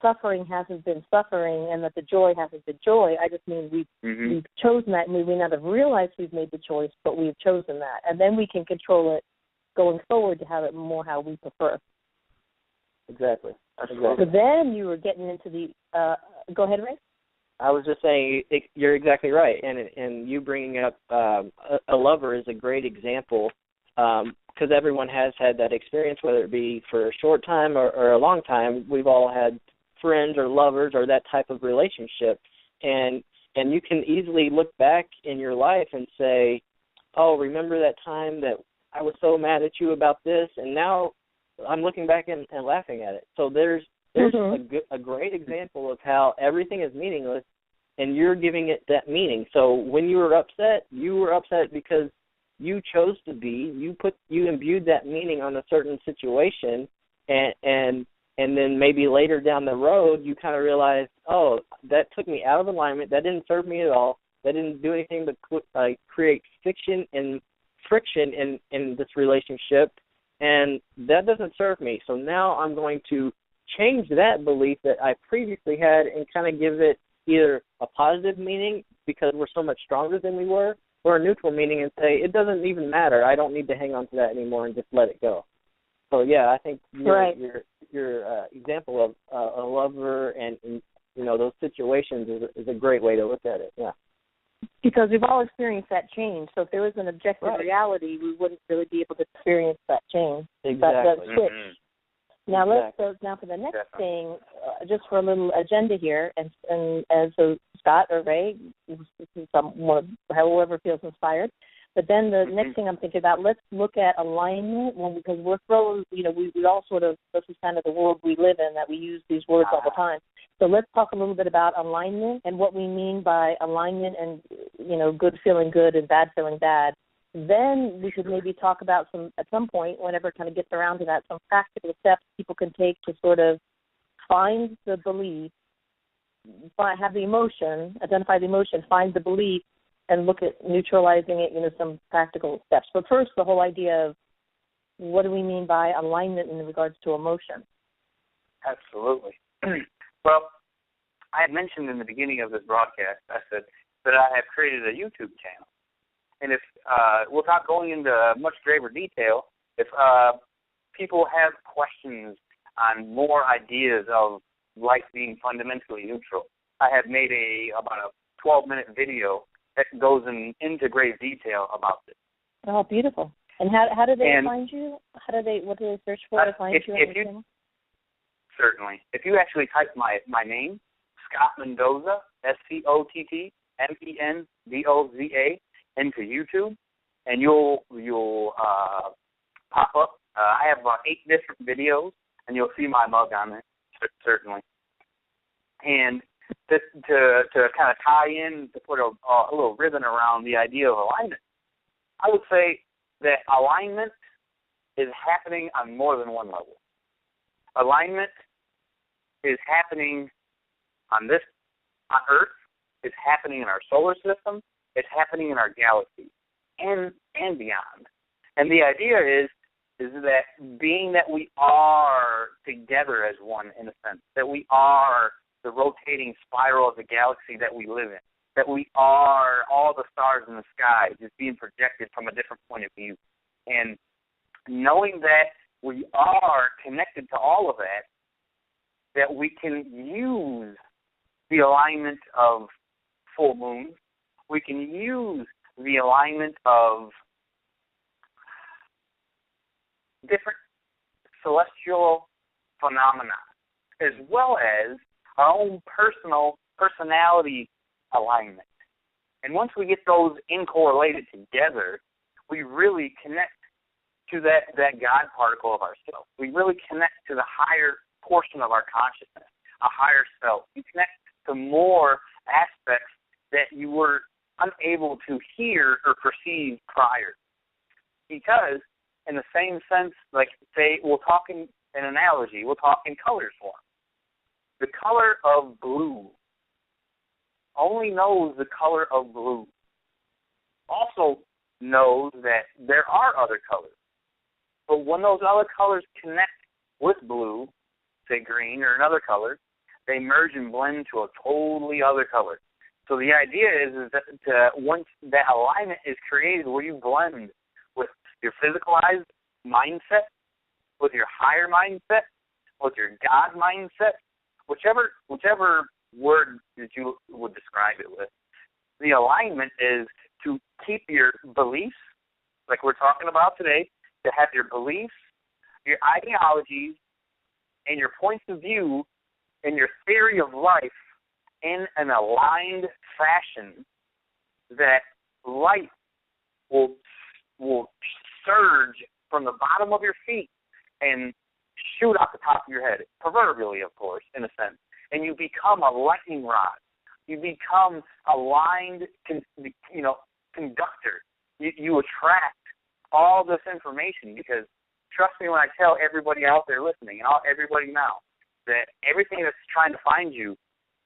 suffering hasn't been suffering and that the joy hasn't been joy. I just mean we've chosen that, and we may not have realized we've made the choice, but we've chosen that. And then we can control it going forward to have it more how we prefer. Exactly. So then you were getting into the go ahead, Ray. I was just saying you're exactly right, and you bringing up a lover is a great example, because everyone has had that experience, whether it be for a short time or a long time. We've all had friends or lovers or that type of relationship, and you can easily look back in your life and say, oh, remember that time that I was so mad at you about this, and now I'm looking back and laughing at it. So there's a great example of how everything is meaningless, and you're giving it that meaning. So when you were upset because you chose to be. You imbued that meaning on a certain situation, and then maybe later down the road you kind of realize, oh, that took me out of alignment. That didn't serve me at all. That didn't do anything but create friction in this relationship, and that doesn't serve me. So now I'm going to change that belief that I previously had and kind of give it either a positive meaning because we're so much stronger than we were, or a neutral meaning and say, it doesn't even matter. I don't need to hang on to that anymore and just let it go. So, yeah, I think your example of a lover and those situations is a great way to look at it, yeah. Because we've all experienced that change. So if there was an objective reality, we wouldn't really be able to experience that change. Exactly. That switch. Now let's go for the next thing, just for a little agenda here, and so Scott or Ray, whoever feels inspired. But then the next thing I'm thinking about, let's look at alignment, because we're thrown, we all sort of, this is kind of the world we live in, that we use these words all the time. So let's talk a little bit about alignment and what we mean by alignment and, good feeling good and bad feeling bad. Then we could maybe talk about at some point, whenever it kind of gets around to that, some practical steps people can take to sort of find the belief, have the emotion, identify the emotion, find the belief, and look at neutralizing it, some practical steps. But first, the whole idea of what do we mean by alignment in regards to emotion? Absolutely. Well, I had mentioned in the beginning of this broadcast, I said that I have created a YouTube channel. And if we'll talk going into much greater detail, if people have questions on more ideas of life being fundamentally neutral, I have made about a 12-minute video that goes into great detail about this. Oh, beautiful. And how do they find you? What do they search for to find you on the channel? Certainly. If you actually type my name, Scott Mendoza, SCOTT MENDOZA, into YouTube, and you'll pop up. I have about 8 different videos, and you'll see my mug on it, certainly. And to kind of tie in, to put a little ribbon around the idea of alignment, I would say that alignment is happening on more than one level. Alignment is happening on Earth. It's happening in our solar system. It's happening in our galaxy and beyond. And the idea is that being that we are together as one, in a sense, that we are the rotating spiral of the galaxy that we live in, that we are all the stars in the sky just being projected from a different point of view. And knowing that we are connected to all of that, that we can use the alignment of full moons, we can use the alignment of different celestial phenomena, as well as our own personality alignment. And once we get those incorrelated together, we really connect to that God particle of ourselves. We really connect to the higher portion of our consciousness, a higher self. You connect to more aspects that you were unable to hear or perceive prior. Because in the same sense, like say, we'll talk in an analogy, we'll talk in colors form. The color of blue only knows the color of blue. Also knows that there are other colors. But when those other colors connect with blue, say green or another color, they merge and blend to a totally other color. So the idea is that once that alignment is created where you blend with your physicalized mindset, with your higher mindset, with your God mindset, whichever word that you would describe it with, the alignment is to keep your beliefs, like we're talking about today, to have your beliefs, your ideologies, and your points of view and your theory of life in an aligned fashion that light will surge from the bottom of your feet and shoot out the top of your head, proverbially, of course, in a sense, and you become a lightning rod. You become a aligned, conductor. You attract all this information because, trust me when I tell everybody out there listening and everybody now that everything that's trying to find you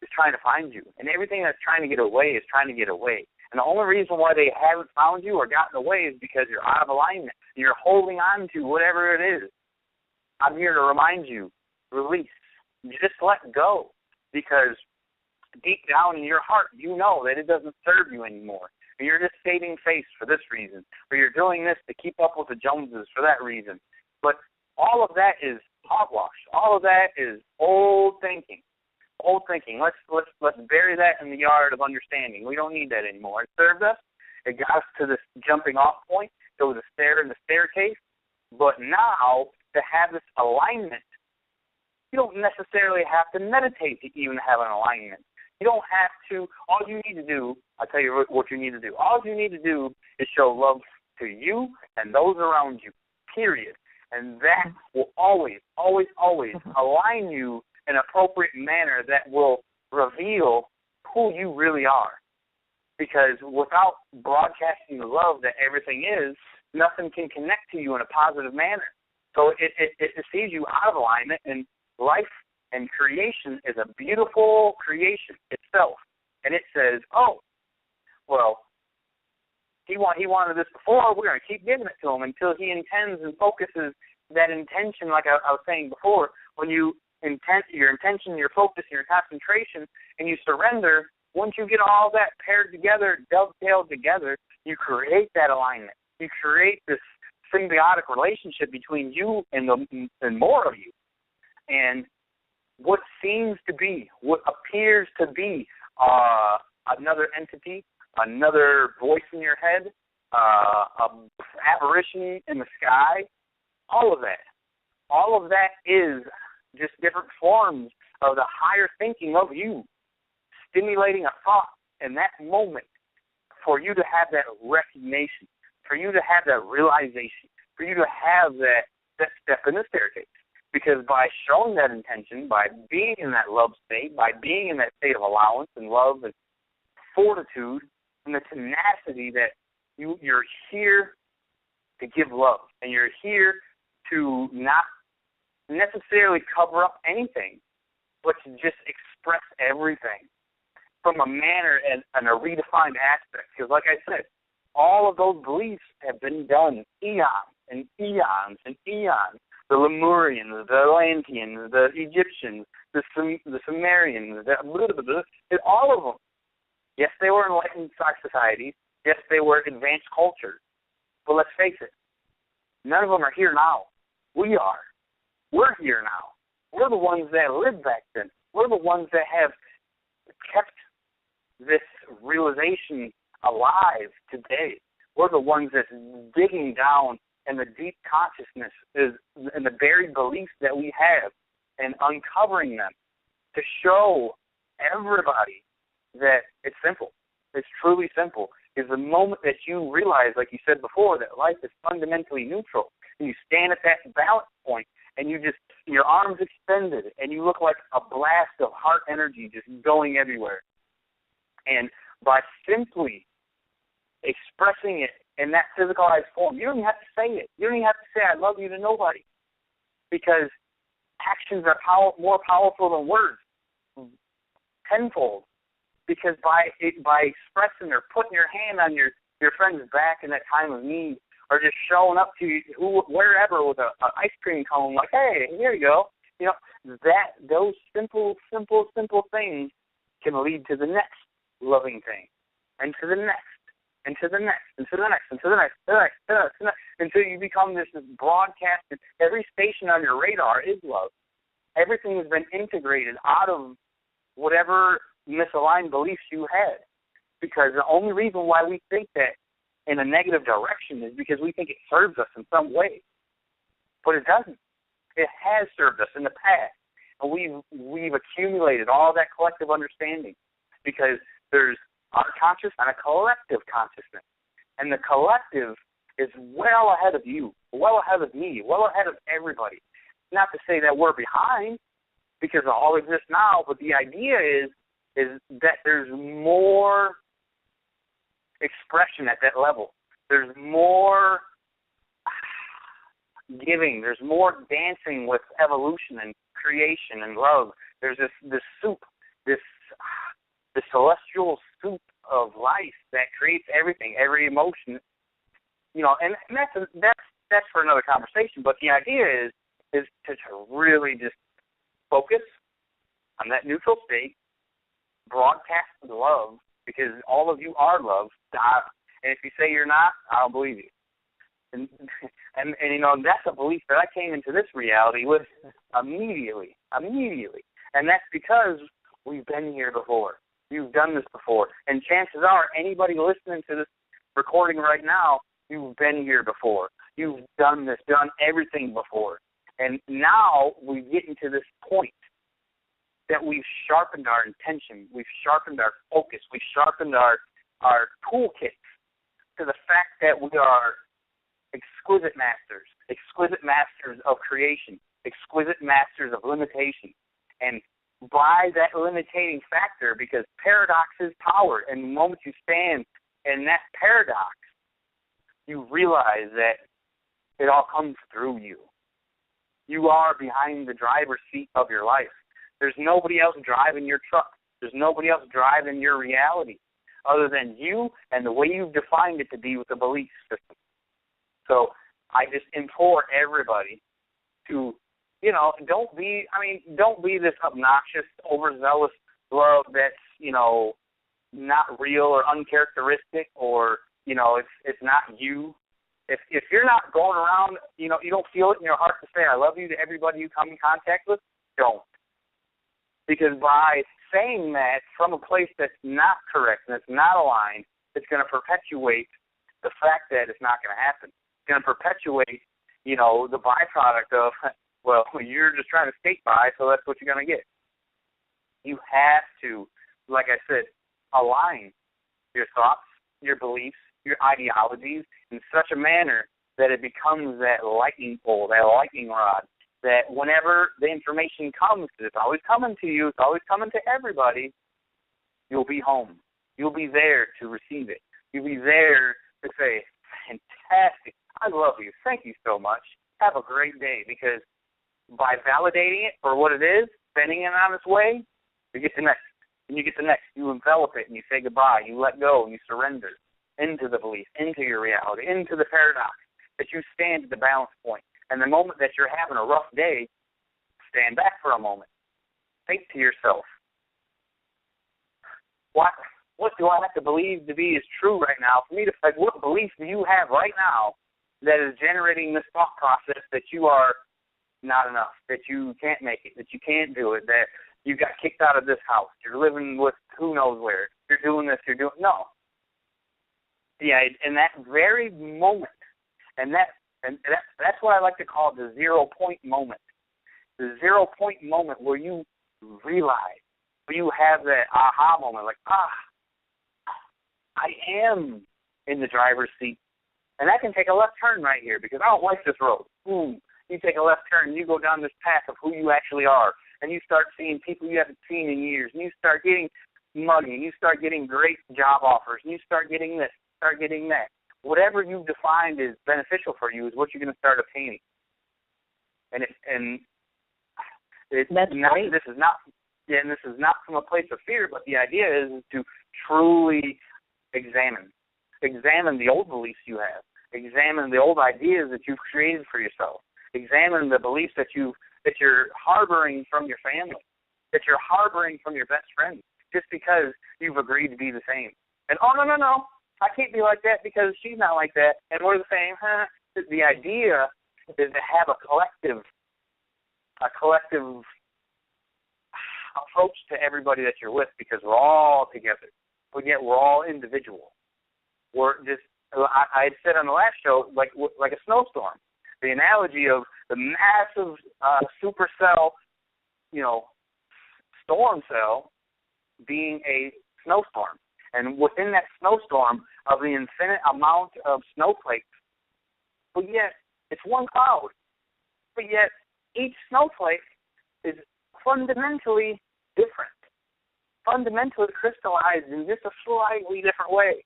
is trying to find you, and everything that's trying to get away is trying to get away. And the only reason why they haven't found you or gotten away is because you're out of alignment. You're holding on to whatever it is. I'm here to remind you, release. Just let go, because deep down in your heart, you know that it doesn't serve you anymore. Or you're just saving face for this reason, or you're doing this to keep up with the Joneses for that reason. But all of that is hogwash. All of that is old thinking. Old thinking. Let's bury that in the yard of understanding. We don't need that anymore. It served us. It got us to this jumping off point. There was a stair in the staircase. But now, to have this alignment, you don't necessarily have to meditate to even have an alignment. You don't have to. All you need to do, I'll tell you what you need to do. All you need to do is show love to you and those around you, period. And that will always, always, always align you in an appropriate manner that will reveal who you really are. Because without broadcasting the love that everything is, nothing can connect to you in a positive manner. So it sees you out of alignment, and life and creation is a beautiful creation itself. And it says, oh, well, he wanted this before, we're going to keep giving it to him until he intends and focuses that intention, like I was saying before, when you your intention, your focus, your concentration, and you surrender, once you get all that paired together, dovetailed together, you create that alignment. You create this symbiotic relationship between you and more of you. And what seems to be, what appears to be another entity, another voice in your head, an apparition in the sky, all of that is just different forms of the higher thinking of you, stimulating a thought in that moment for you to have that recognition, for you to have that realization, for you to have that step in the staircase. Because by showing that intention, by being in that love state, by being in that state of allowance and love and fortitude and the tenacity that you're here to give love, and you're here to not necessarily cover up anything, but to just express everything from a manner and a redefined aspect. Because like I said, all of those beliefs have been done eons and eons and eons. The Lemurians, the Atlanteans, the Egyptians, the Sumerians, all of them. Yes, they were enlightened societies. Yes, they were advanced cultures. But let's face it, none of them are here now. We are. We're here now. We're the ones that lived back then. We're the ones that have kept this realization alive today. We're the ones that's digging down in the deep consciousness and the buried beliefs that we have and uncovering them to show everybody that it's simple. It's truly simple. Is the moment that you realize, like you said before, that life is fundamentally neutral, and you stand at that balance point, and you just, your arms extended, and you look like a blast of heart energy just going everywhere. And by simply expressing it in that physicalized form, you don't even have to say it. You don't even have to say, I love you to nobody, because actions are more powerful than words, tenfold. because by expressing or putting your hand on your friend's back in that time of need, or just showing up to you wherever with a ice cream cone, like, hey, here you go. You know, those simple things can lead to the next loving thing, and to the next, and to the next, and to the next, and to the next, until you become this broadcasted. Every station on your radar is love. Everything has been integrated out of whatever misaligned beliefs you had, because the only reason why we think that in a negative direction is because we think it serves us in some way, but it doesn't. It has served us in the past, and we've accumulated all that collective understanding, because there's our conscious and a collective consciousness, and the collective is well ahead of you, well ahead of me, well ahead of everybody. Not to say that we're behind, because it all exists now, but the idea is that there's more expression at that level. There's more giving. There's more dancing with evolution and creation and love. There's this soup, this celestial soup of life that creates everything, every emotion. You know, and that's for another conversation. But the idea is to really just focus on that neutral state, broadcast the love, because all of you are love. And if you say you're not, I don't believe you. And you know, that's a belief that I came into this reality with immediately. And that's because we've been here before. You've done this before. And chances are, anybody listening to this recording right now, you've been here before. You've done this, done everything before. And now we get into this point that we've sharpened our intention, we've sharpened our focus, we've sharpened our toolkits to the fact that we are exquisite masters of creation, exquisite masters of limitation. And by that limitating factor, because paradox is power, and the moment you stand in that paradox, you realize that it all comes through you. You are behind the driver's seat of your life. There's nobody else driving your truck. There's nobody else driving your reality other than you and the way you've defined it to be with the belief system. So I just implore everybody to, you know, don't be this obnoxious, overzealous love that's, you know, not real or uncharacteristic, or, you know, it's not you. If you're not going around, you know, you don't feel it in your heart to say I love you to everybody you come in contact with, don't. Because by saying that from a place that's not correct and it's not aligned, it's going to perpetuate the fact that it's not going to happen. It's going to perpetuate, you know, the byproduct of, well, you're just trying to skate by, so that's what you're going to get. You have to, like I said, align your thoughts, your beliefs, your ideologies in such a manner that it becomes that lightning pole, that lightning rod, that whenever the information comes, because it's always coming to you, it's always coming to everybody, you'll be home. You'll be there to receive it. You'll be there to say, fantastic, I love you, thank you so much, have a great day, because by validating it for what it is, sending it on its way, you get the next, and you get the next. You envelop it, and you say goodbye, you let go, and you surrender into the belief, into your reality, into the paradox, that you stand at the balance point. And the moment that you're having a rough day, stand back for a moment. Think to yourself, what do I have to believe to be is true right now? For me to, like, what belief do you have right now that is generating this thought process that you are not enough, that you can't make it, that you can't do it, that you got kicked out of this house, you're living with who knows where, you're doing this, you're doing, no. Yeah, in that very moment, and that's what I like to call the 0 point moment. The 0 point moment where you realize, where you have that aha moment, like, I am in the driver's seat. And I can take a left turn right here because I don't like this road. Boom. You take a left turn and you go down this path of who you actually are. And you start seeing people you haven't seen in years. And you start getting money. And you start getting great job offers. And you start getting this, start getting that. Whatever you've defined as beneficial for you is what you're going to start obtaining. This is not and this is not from a place of fear, but the idea is to truly examine the old beliefs you have, examine the old ideas that you've created for yourself, examine the beliefs that you're harboring from your family, that you're harboring from your best friend, just because you've agreed to be the same. And no, I can't be like that because she's not like that, and we're the same. The idea is to have a collective approach to everybody that you're with, because we're all together, but yet we're all individual. We're just, I said on the last show, like a snowstorm. The analogy of the massive supercell, storm cell being a snowstorm. And within that snowstorm of the infinite amount of snowflakes, but yet it's one cloud. But yet each snowflake is fundamentally different, fundamentally crystallized in just a slightly different way.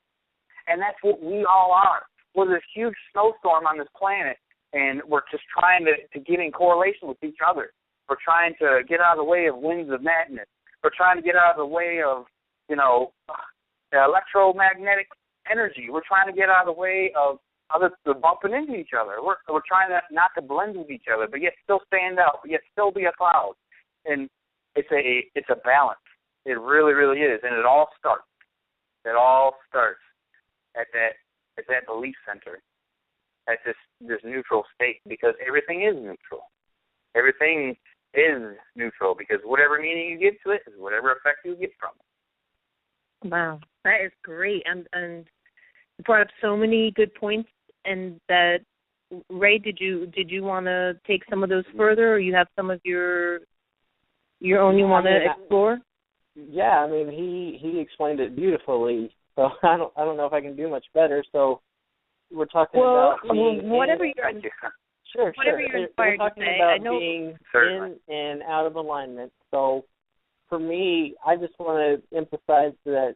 And that's what we all are. We're this huge snowstorm on this planet, and we're just trying to get in correlation with each other. We're trying to get out of the way of winds of madness. We're trying to get out of the way of, electromagnetic energy. We're trying to get out of the way of others bumping into each other. We're trying not to blend with each other, but yet still stand out, but yet still be a cloud. And it's a balance. It really, really is. And it all starts at that belief center, at this neutral state, because everything is neutral. Everything is neutral, because whatever meaning you give to it is whatever effect you get from it. Wow, that is great, and you brought up so many good points. And that, Ray, did you want to take some of those further, or you have some of your own you want to explore? Yeah, I mean, he explained it beautifully. So I don't know if I can do much better. So we're talking about whatever you're inspired to say. I know being in and out of alignment. So for me, I just want to emphasize that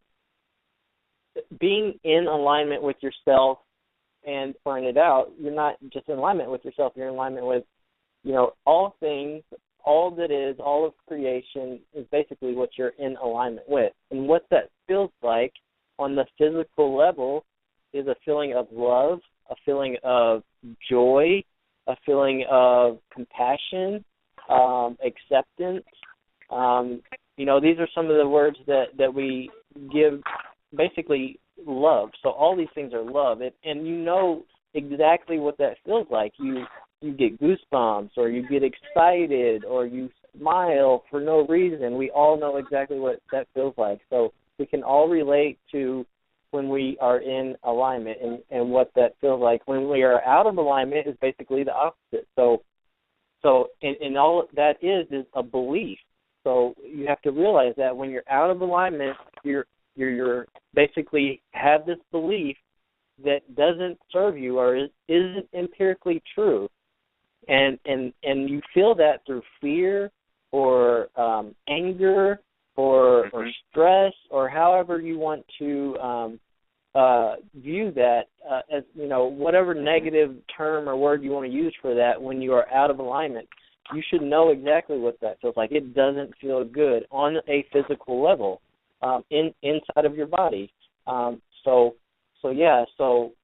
being in alignment with yourself and pouring it out, you're not just in alignment with yourself, you're in alignment with, all things, all that is, all of creation is basically what you're in alignment with. And what that feels like on the physical level is a feeling of love, a feeling of joy, a feeling of compassion, acceptance. These are some of the words that we give, basically love. So all these things are love, and you know exactly what that feels like. You get goosebumps, or you get excited, or you smile for no reason. We all know exactly what that feels like. So we can all relate to when we are in alignment and what that feels like. When we are out of alignment is basically the opposite. So and all that is a belief. So you have to realize that when you're out of alignment, you're basically have this belief that doesn't serve you or isn't empirically true, and you feel that through fear or anger or stress, or however you want to view that as whatever negative term or word you want to use for that. When you are out of alignment, you should know exactly what that feels like. It doesn't feel good on a physical level. Inside of your body. So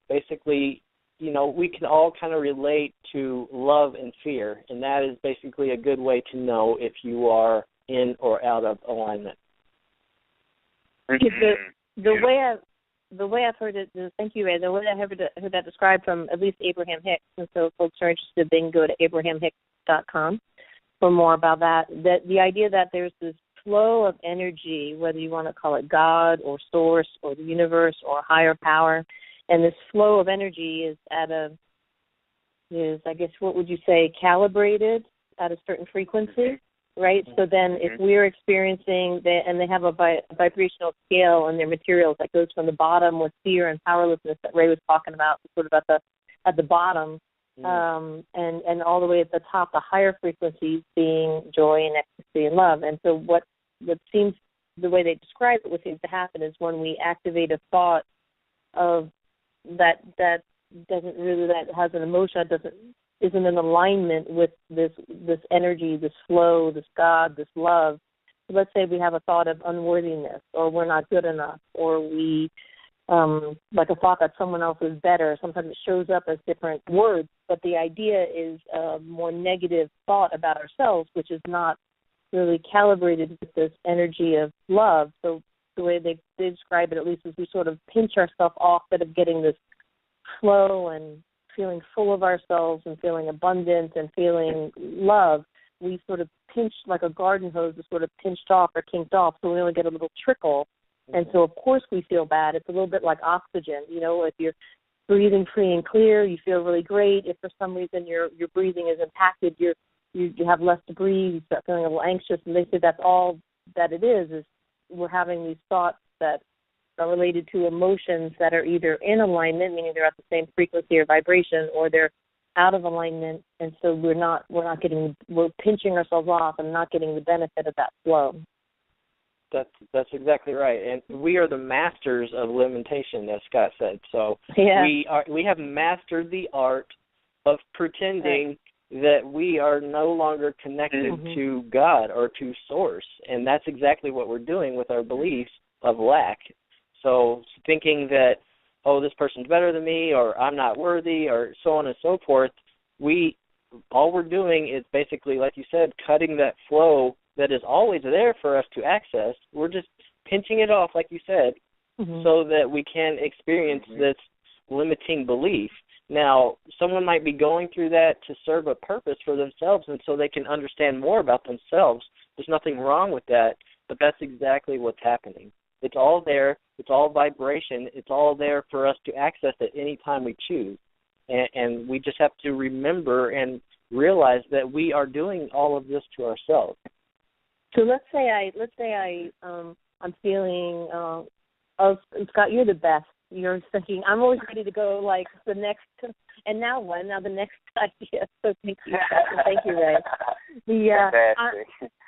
basically, we can all kind of relate to love and fear, and that is basically a good way to know if you are in or out of alignment. The way I've heard it, thank you, Ray, the way I heard that described from at least Abraham Hicks, and so if folks are interested, they can go to abrahamhicks.com for more about that. That the idea that there's this flow of energy, whether you want to call it God or source or the universe or higher power, and this flow of energy is I guess, what would you say, calibrated at a certain frequency, right? So then if we're experiencing and they have a vibrational scale in their materials that goes from the bottom with fear and powerlessness that Ray was talking about, sort of at the bottom, and all the way at the top, the higher frequencies being joy and ecstasy and love. And so what seems, the way they describe it, what seems to happen is when we activate a thought of that doesn't really, that has an emotion that isn't in alignment with this energy, this flow, this God, this love, let's say we have a thought of unworthiness, or we're not good enough, or we like a thought that someone else is better. Sometimes it shows up as different words, but the idea is a more negative thought about ourselves, which is not really calibrated with this energy of love. So the way they describe it, at least, is we sort of pinch ourselves off instead of getting this flow and feeling full of ourselves and feeling abundant and feeling love. We sort of pinch like a garden hose is sort of pinched off or kinked off, so we only get a little trickle. And so, of course, we feel bad. It's a little bit like oxygen. You know, if you're breathing free and clear, you feel really great. If for some reason your breathing is impacted, you have less to breathe, you start feeling a little anxious. And they say that's all that it is we're having these thoughts that are related to emotions that are either in alignment, meaning they're at the same frequency or vibration, or they're out of alignment. And so we're pinching ourselves off and not getting the benefit of that flow. That's exactly right, and we are the masters of limitation, as Scott said. So yeah. we have mastered the art of pretending that we are no longer connected to God or to Source, and that's exactly what we're doing with our beliefs of lack. So thinking that, oh, this person's better than me, or I'm not worthy, or so on and so forth, all we're doing is basically, like you said, cutting that flow that is always there for us to access. We're just pinching it off, like you said, so that we can experience this limiting belief. Now, someone might be going through that to serve a purpose for themselves, and so they can understand more about themselves. There's nothing wrong with that, but that's exactly what's happening. It's all there. It's all vibration. It's all there for us to access at any time we choose. And we just have to remember and realize that we are doing all of this to ourselves. So let's say I'm feeling, Scott, you're the best. You're thinking, I'm always ready to go, like, the next, and now what? Now the next idea. So thank you, thank you, Ray.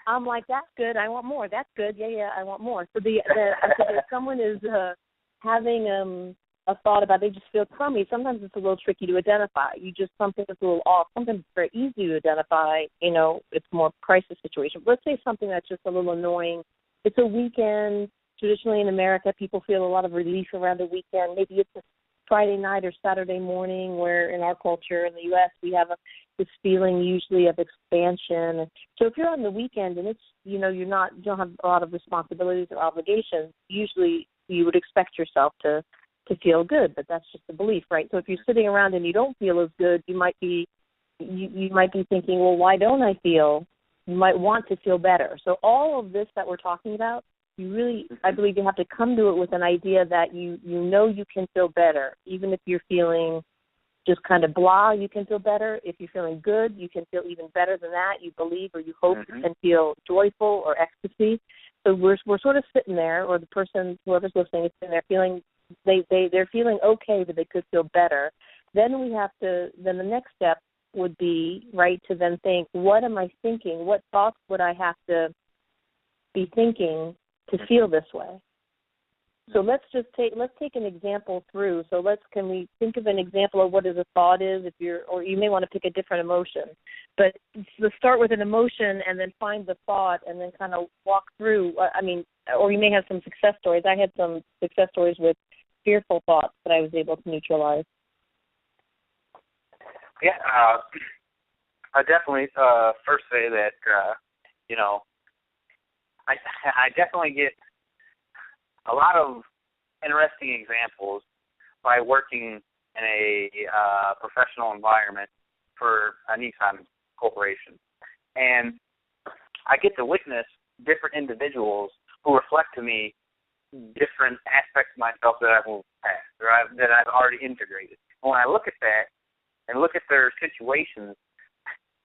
I'm like, that's good. I want more. That's good. Yeah, I want more. So if someone is having a thought about they just feel crummy, sometimes it's a little tricky to identify. Something that's a little off. Sometimes it's very easy to identify. You know, it's more crisis situation. But let's say something that's just a little annoying. It's a weekend. Traditionally in America, people feel a lot of relief around the weekend. Maybe it's a Friday night or Saturday morning, where in our culture in the U.S. we have this feeling usually of expansion. So if you're on the weekend and it's, you don't have a lot of responsibilities or obligations, usually you would expect yourself to feel good, but that's just a belief, right? So if you're sitting around and you don't feel as good, you might be thinking, well, why don't I feel? You might want to feel better. So all of this that we're talking about, I believe you have to come to it with an idea that you know you can feel better. Even if you're feeling just kind of blah, you can feel better. If you're feeling good, you can feel even better than that. You believe or you hope you can feel joyful or ecstasy. So we're sort of sitting there, or the person, whoever's listening, is sitting there feeling they're feeling okay, but they could feel better. Then the next step would be, right, to then think, what am I thinking? What thoughts would I have to be thinking to feel this way? So let's take an example through. So can we think of an example of what a thought is, or you may want to pick a different emotion. But let's start with an emotion and then find the thought and then kind of walk through. Or you may have some success stories. I had some success stories with fearful thoughts that I was able to neutralize. Yeah, I definitely first say that, I definitely get a lot of interesting examples by working in a professional environment for a Nissan corporation. And I get to witness different individuals who reflect to me different aspects of myself that I've moved past, or that I've already integrated. And when I look at that and look at their situations,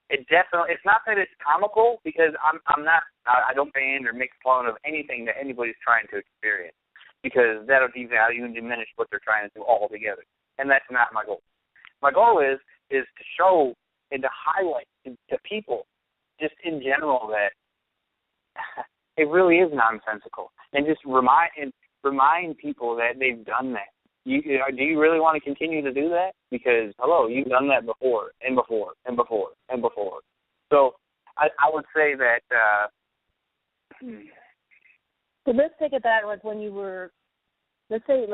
it's not that it's comical, because I don't band or make fun of anything that anybody's trying to experience, because that'll devalue and diminish what they're trying to do altogether. And that's not my goal. My goal is to show and to highlight to people, just in general, that it really is nonsensical, and just remind people that they've done that. Do you really want to continue to do that? Because, hello, you've done that before and before and before and before. So I would say that So let's take it back, like when you were, let's say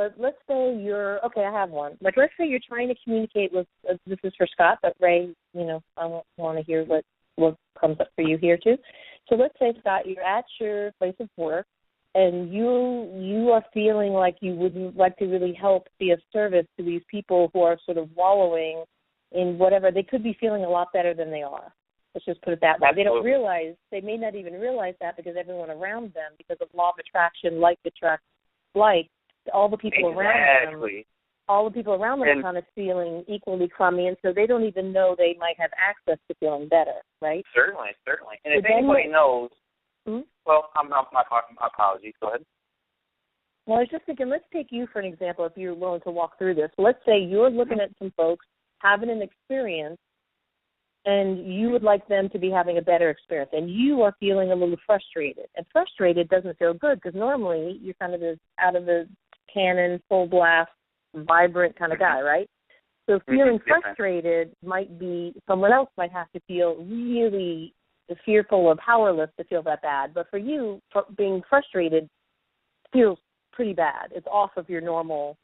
you're, okay, I have one. Like, let's say you're trying to communicate with, this is for Scott, but Ray, I want to hear what comes up for you here too. So let's say, Scott, you're at your place of work, and you are feeling like you would like to really help, be of service to these people who are sort of wallowing in whatever. They could be feeling a lot better than they are. Let's just put it that way. Absolutely. They don't realize, they may not even realize that because everyone around them, because of law of attraction, like attracts like, all the people around them, are kind of feeling equally crummy, and so they don't even know they might have access to feeling better, right? Certainly. And if anybody knows, well, my apologies. Go ahead. Well, I was just thinking, let's take you for an example, if you're willing to walk through this. Let's say you're looking at some folks having an experience, and you would like them to be having a better experience, and you are feeling a little frustrated. And frustrated doesn't feel good because normally you're kind of this out of the cannon, full blast, vibrant kind of guy, right? So feeling frustrated might be, someone else might have to feel really fearful or powerless to feel that bad. But for you, being frustrated feels pretty bad. It's off of your normal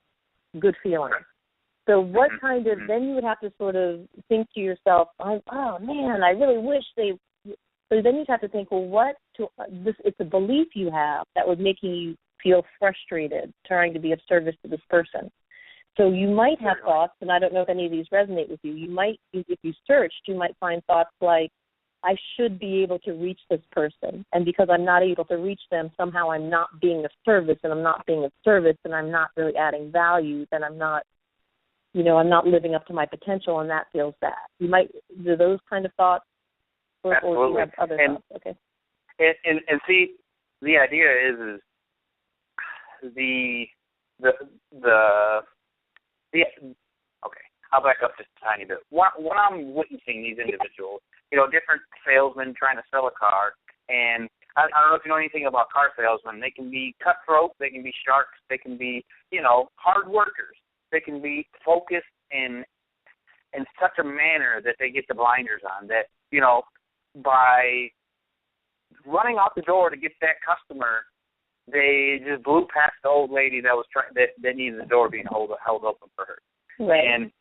good feeling. So what kind of, then you would have to sort of think to yourself, oh man, I really wish they, so then you'd have to think, well, it's a belief you have that was making you feel frustrated trying to be of service to this person. So you might have thoughts, and I don't know if any of these resonate with you. You might, if you searched, you might find thoughts like, I should be able to reach this person, and because I'm not able to reach them, somehow I'm not being of service, and I'm not being of service, and I'm not really adding value, then I'm not, I'm not living up to my potential, and that feels bad. You might, do those kind of thoughts, or do you have other thoughts? Okay. And see, the idea is okay, I'll back up just a tiny bit. When I'm witnessing these individuals, different salesmen trying to sell a car, and I don't know if you know anything about car salesmen. They can be cutthroat, they can be sharks, they can be, hard workers. They can be focused in such a manner that they get the blinders on, that, by running out the door to get that customer, they just blew past the old lady that was that needed the door being held open for her. Right. And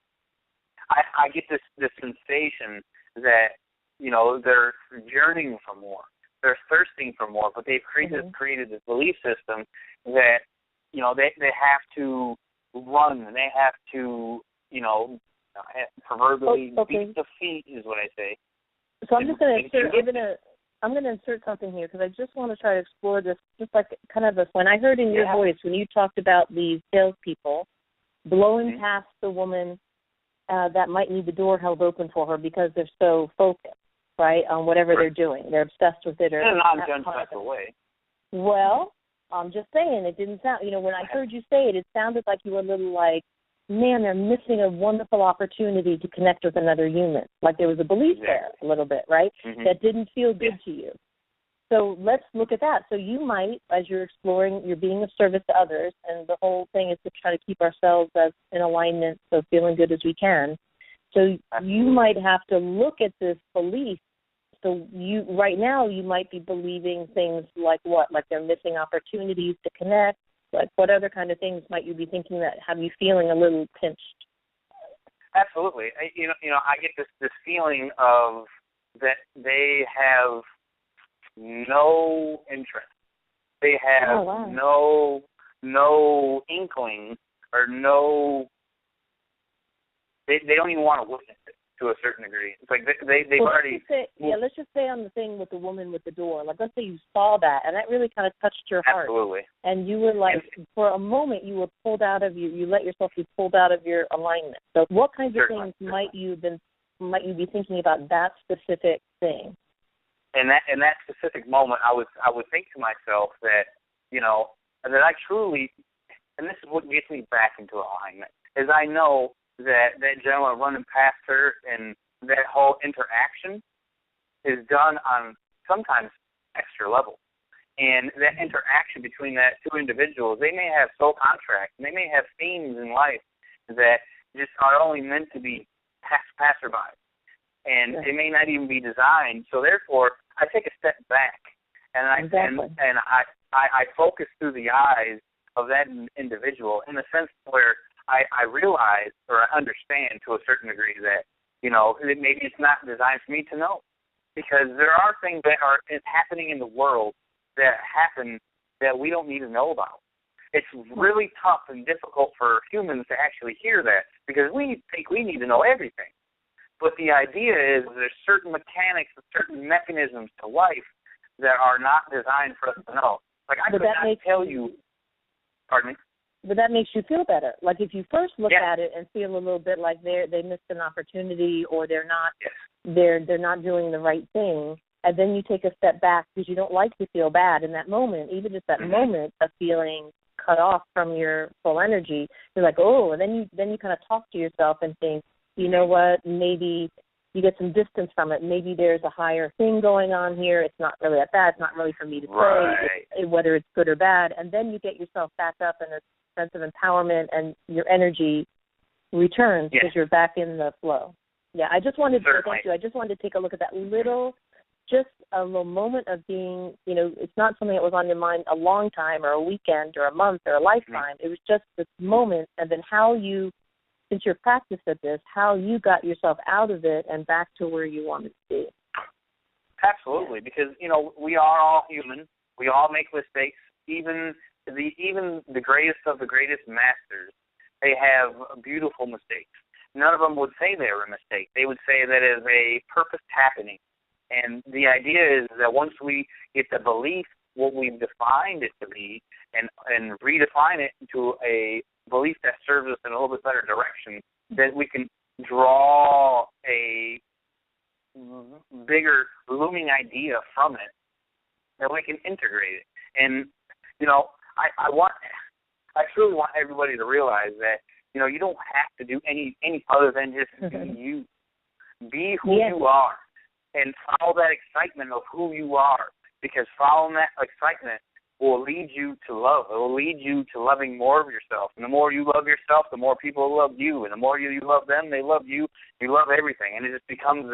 I get this sensation that, they're yearning for more. They're thirsting for more, but they've created this belief system that, they have to run, and they have to, proverbially beat the feet is what I say. So I'm just going to I'm going to insert something here because I just want to try to explore this, just like kind of when I heard in your voice when you talked about these salespeople blowing past the woman that might need the door held open for her because they're so focused, right, on whatever they're doing. They're obsessed with it. Or in a non-judgmental way. Well, I'm just saying, it didn't sound, when I heard you say it, it sounded like you were a little like, man, they're missing a wonderful opportunity to connect with another human. Like there was a belief there a little bit, right, that didn't feel good to you. So let's look at that. So you might, as you're exploring, you're being of service to others, and the whole thing is to try to keep ourselves as in alignment, so feeling good as we can. So you might have to look at this belief. So right now you might be believing things like what? Like they're missing opportunities to connect. Like what other kind of things might you be thinking that have you feeling a little pinched? Absolutely. I get this feeling of that they have no interest. They have no inkling or no. They don't even want to witness it to a certain degree. It's like they've already. Let's just say on the thing with the woman with the door. Like let's say you saw that and that really kind of touched your heart. Absolutely. And you were like, for a moment, you were pulled out of you let yourself be pulled out of your alignment. So what kinds of things might you be thinking about that specific thing? In that specific moment, I would think to myself that that I truly, and this is what gets me back into alignment, is I know that gentleman running past her and that whole interaction is done on sometimes extra level. And that interaction between that two individuals, they may have soul contracts, and they may have themes in life that just are only meant to be passerby. And it may not even be designed. So therefore, I take a step back And I focus through the eyes of that individual in the sense where I realize or I understand to a certain degree that, maybe it's not designed for me to know. Because there are things that are happening in the world that happen that we don't need to know about. It's really tough and difficult for humans to actually hear that because we think we need to know everything. But the idea is there's certain mechanics and certain mechanisms to life that are not designed for us to know. Like I could not tell you. Pardon me? But that makes you feel better. Like if you first look at it and feel a little bit like they missed an opportunity or they're not doing the right thing, and then you take a step back because you don't like to feel bad in that moment, even just that moment of feeling cut off from your full energy. You're like, oh, and then you kind of talk to yourself and think, you know what, maybe you get some distance from it. Maybe there's a higher thing going on here. It's not really that bad. It's not really for me to say whether it's good or bad. And then you get yourself back up in a sense of empowerment and your energy returns because you're back in the flow. Yeah, I just wanted to thank you. I just wanted to take a look at that just a little moment of being, it's not something that was on your mind a long time or a weekend or a month or a lifetime. It was just this moment, and then how you, since you're practiced at this, how you got yourself out of it and back to where you wanted to be. Absolutely, because, we are all human. We all make mistakes. Even the greatest of the greatest masters, they have beautiful mistakes. None of them would say they were a mistake. They would say that it is a purpose happening. And the idea is that once we get the belief, what we've defined it to be, and redefine it into a belief that serves us in a little bit better direction, that we can draw a bigger looming idea from it, that we can integrate it. And, I truly want everybody to realize that, you don't have to do any other than just be you. Be who you are. And follow that excitement of who you are, because following that excitement will lead you to love. It will lead you to loving more of yourself. And the more you love yourself, the more people love you. And the more you love them, they love you. You love everything. And it just becomes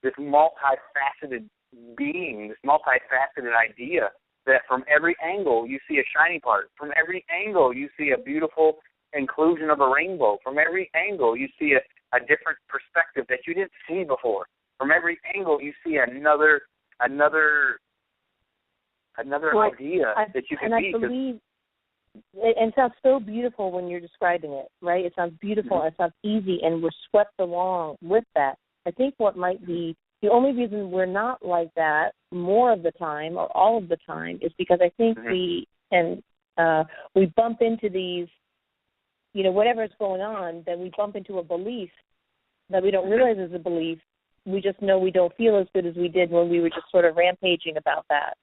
this multifaceted being, this multifaceted idea that from every angle you see a shiny part. From every angle you see a beautiful inclusion of a rainbow. From every angle you see a different perspective that you didn't see before. From every angle, you see another idea that you can be. And I believe it sounds so beautiful when you're describing it, right? It sounds beautiful, and it sounds easy, and we're swept along with that. I think what might be the only reason we're not like that more of the time or all of the time is because I think we bump into these, whatever's going on, then we bump into a belief that we don't realize is a belief. We just know we don't feel as good as we did when we were just sort of rampaging about that.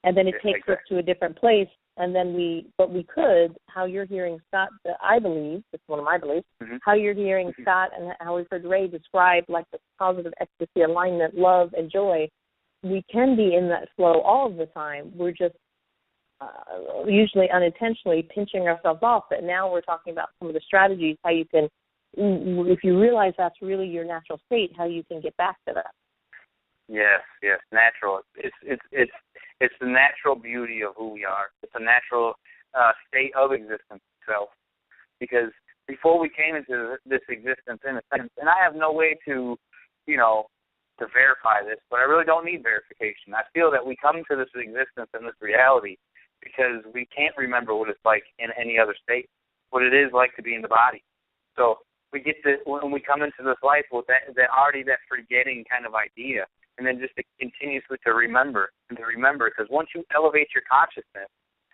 And then it takes us to a different place. And then we could, how you're hearing Scott, I believe, it's one of my beliefs, how you're hearing Scott and how we've heard Ray describe like the positive ecstasy, alignment, love, and joy. We can be in that flow all of the time. We're just usually unintentionally pinching ourselves off. But now we're talking about some of the strategies, how you can, if you realize that's really your natural state, how you can get back to that. Yes, natural. It's the natural beauty of who we are. It's a natural state of existence itself. Because before we came into this existence, in a sense, and I have no way to verify this, but I really don't need verification. I feel that we come to this existence and this reality because we can't remember what it's like in any other state, what it is like to be in the body. So we get to, when we come into this life with that forgetting kind of idea, and then just to continuously to remember, because once you elevate your consciousness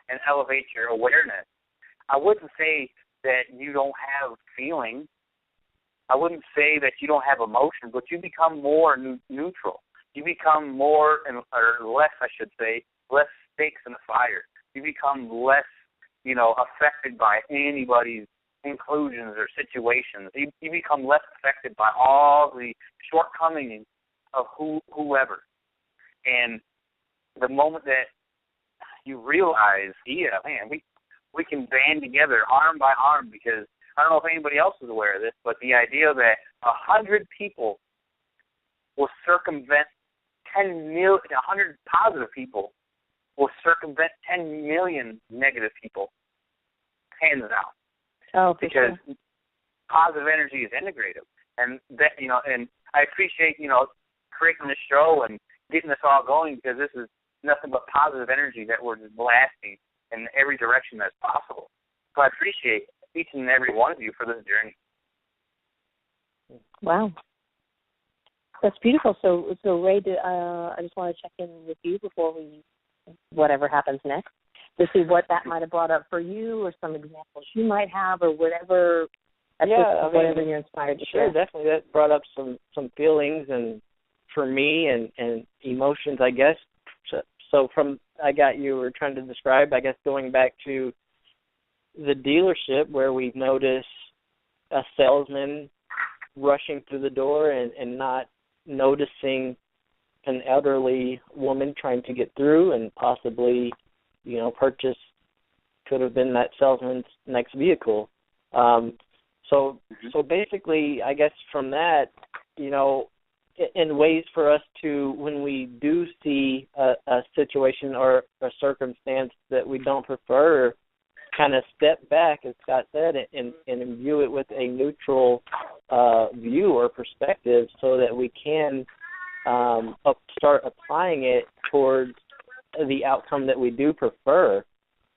and elevate your awareness, I wouldn't say that you don't have feeling. I wouldn't say that you don't have emotion, but you become more neutral. You become more, or less, I should say, less stakes in the fire. You become less, affected by anybody's inclusions or situations. You become less affected by all the shortcomings of whoever. And the moment that you realize, we can band together arm by arm, because I don't know if anybody else is aware of this, but the idea that 100 people will circumvent 100 positive people will circumvent 10 million negative people, hands down. Oh, for because sure. positive energy is integrative, and that and I appreciate creating this show and getting this all going, because this is nothing but positive energy that we're just blasting in every direction that's possible. So I appreciate each and every one of you for this journey. Wow. That's beautiful. So Ray, I just want to check in with you before whatever happens next, to see what that might have brought up for you, or some examples you might have, or whatever. Whatever you're inspired to share. Sure, definitely. That brought up some feelings and for me and emotions, I guess. So from we're trying to describe, I guess, going back to the dealership where we've noticed a salesman rushing through the door and not noticing an elderly woman trying to get through and possibly, purchase could have been that salesman's next vehicle. So basically, I guess from that, in ways for us to, when we do see a situation or a circumstance that we don't prefer, kind of step back, as Scott said, and view it with a neutral view or perspective, so that we can start applying it towards the outcome that we do prefer.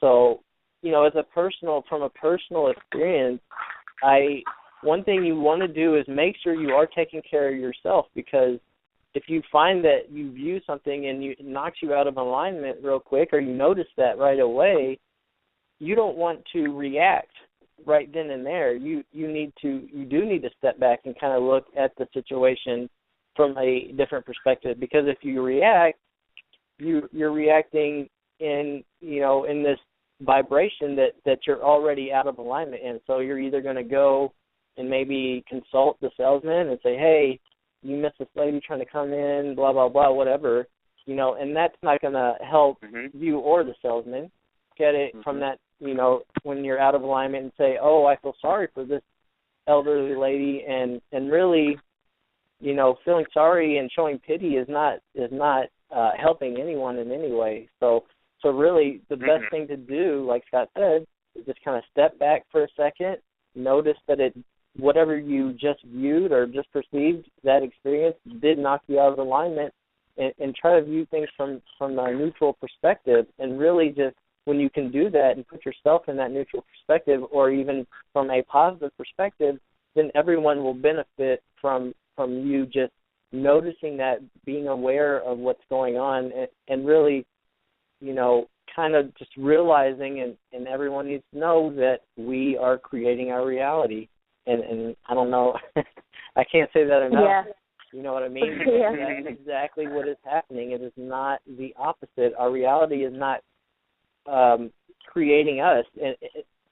So, from a personal experience, one thing you want to do is make sure you are taking care of yourself, because if you find that you view something and it knocks you out of alignment real quick, or you notice that right away, you don't want to react right then and there. You do need to step back and kind of look at the situation from a different perspective, because if you react, you're reacting in this vibration that you're already out of alignment in. So you're either going to go and maybe consult the salesman and say, hey, you missed this lady trying to come in, blah, blah, blah, whatever, and that's not going to help you or the salesman get it from that, when you're out of alignment, and say, oh, I feel sorry for this elderly lady, and really, feeling sorry and showing pity is not helping anyone in any way. So really, the best thing to do, like Scott said, is just kind of step back for a second, notice that whatever you just viewed or just perceived, that experience did knock you out of alignment, and try to view things from a neutral perspective. And really, just when you can do that and put yourself in that neutral perspective, or even from a positive perspective, then everyone will benefit from you just noticing that, being aware of what's going on, and really, kind of just realizing, and everyone needs to know that we are creating our reality. And I don't know, I can't say that enough. Yeah. You know what I mean? Yeah. That's exactly what is happening. It is not the opposite. Our reality is not creating us,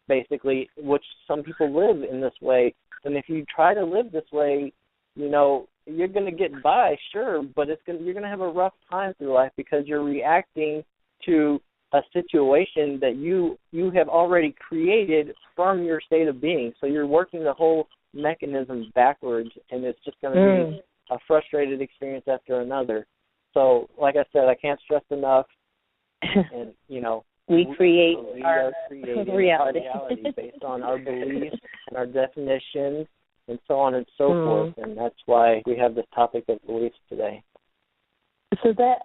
basically, which some people live in this way. And if you try to live this way, you're going to get by, sure, but you're going to have a rough time through life, because you're reacting to a situation that you have already created from your state of being. So you're working the whole mechanism backwards, and it's just going to be a frustrated experience after another. So, like I said, I can't stress enough, and, we create our creating reality. our reality based on our beliefs and our definitions and so on and so forth, and that's why we have this topic of beliefs today. So that,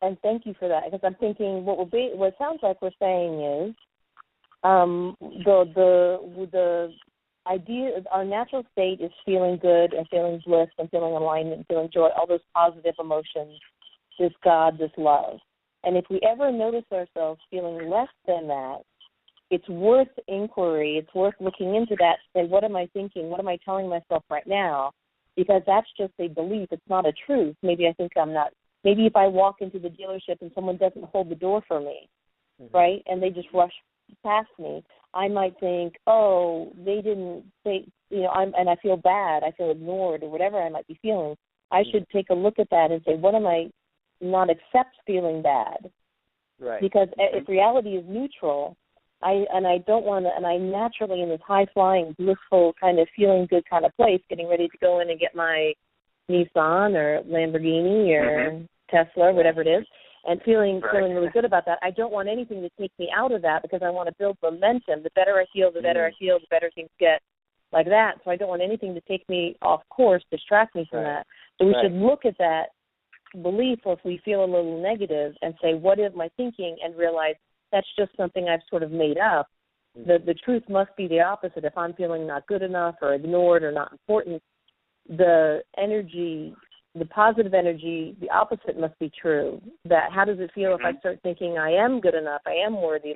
and thank you for that, because I'm thinking what it sounds like we're saying is the idea, our natural state is feeling good and feeling bliss and feeling alignment and feeling joy, all those positive emotions, this God, this love. And if we ever notice ourselves feeling less than that, it's worth inquiry. It's worth looking into that to say, what am I thinking? What am I telling myself right now? Because that's just a belief. It's not a truth. Maybe I think I'm not. Maybe if I walk into the dealership and someone doesn't hold the door for me, right, and they just rush past me, I might think, oh, they didn't say, and I feel bad. I feel ignored, or whatever I might be feeling. I should take a look at that and say, what am I not accept feeling bad? Right. Because if reality is neutral, I don't want to, and I'm naturally in this high-flying, blissful kind of feeling good kind of place, getting ready to go in and get my Nissan or Lamborghini or Tesla, whatever it is, and feeling really good about that. I don't want anything to take me out of that because I want to build momentum. The better I feel, the better things get like that. So I don't want anything to take me off course, distract me from that. So we should look at that belief, or if we feel a little negative, and say, what is my thinking, and realize that's just something I've sort of made up. The truth must be the opposite. If I'm feeling not good enough or ignored or not important, the energy, the positive energy, the opposite must be true. That how does it feel if I start thinking I am good enough, I am worthy,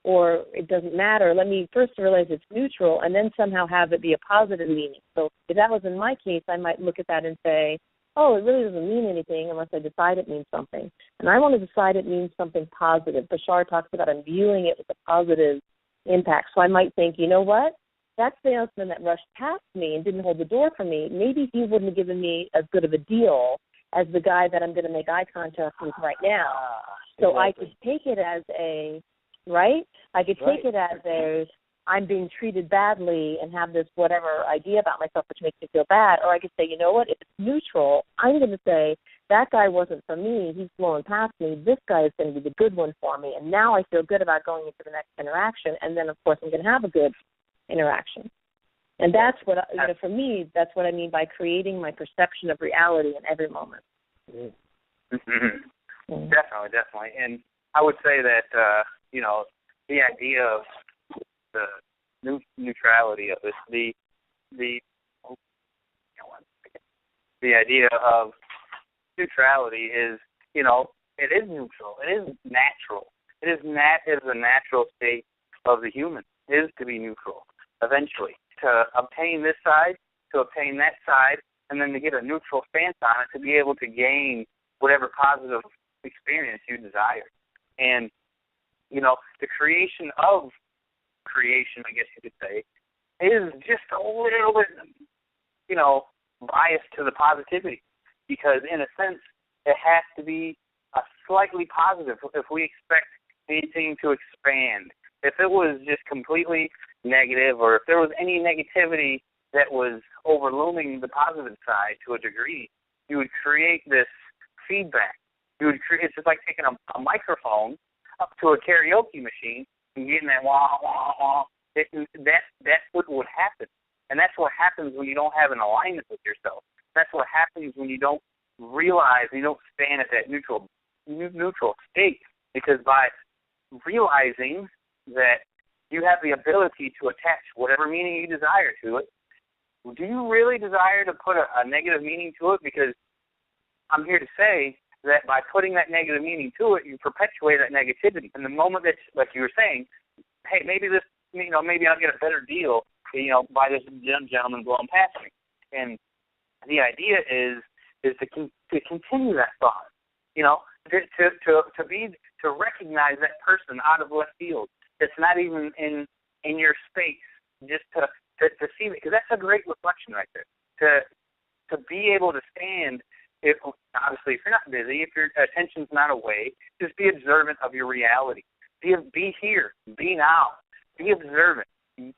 or it doesn't matter, let me first realize it's neutral and then somehow have it be a positive meaning. So if that was in my case, I might look at that and say, oh, it really doesn't mean anything unless I decide it means something. And I want to decide it means something positive. Bashar talks about imbuing it with a positive impact. So I might think, you know what? That salesman that rushed past me and didn't hold the door for me, maybe he wouldn't have given me as good of a deal as the guy that I'm going to make eye contact with right now. So I could take it as I'm being treated badly and have this whatever idea about myself which makes me feel bad. Or I could say, you know what, if it's neutral, I'm going to say, that guy wasn't for me, he's blowing past me, this guy is going to be the good one for me, and now I feel good about going into the next interaction, and then, of course, I'm going to have a good interaction. And that's what, for me, that's what I mean by creating my perception of reality in every moment. Definitely. And I would say that, the idea of the neutrality of this, the idea of neutrality is, it is neutral. It is natural. It is a natural state of the human, is to be neutral eventually, to obtain this side, to obtain that side, and then to get a neutral stance on it to be able to gain whatever positive experience you desire. And, the creation of creation, I guess you could say, is just a little bit, biased to the positivity, because in a sense it has to be a slightly positive if we expect anything to expand. If it was just completely negative, or if there was any negativity that was overlooming the positive side to a degree, you would create this feedback. It's just like taking a microphone up to a karaoke machine and getting that wah, wah, wah. That's what would happen. And that's what happens when you don't have an alignment with yourself. That's what happens when you don't realize, you don't stand at that neutral state. Because by realizing that you have the ability to attach whatever meaning you desire to it, do you really desire to put a negative meaning to it? Because I'm here to say that by putting that negative meaning to it, you perpetuate that negativity. And the moment that, like you were saying, hey, maybe this, maybe I'll get a better deal, by this gentleman blowing past me. And the idea is to continue that thought, to recognize that person out of left field. It's not even in your space, just to see it, because that's a great reflection right there. To be able to stand. Obviously, if you're not busy, if your attention's not away, just be observant of your reality. Be here. Be now. Be observant.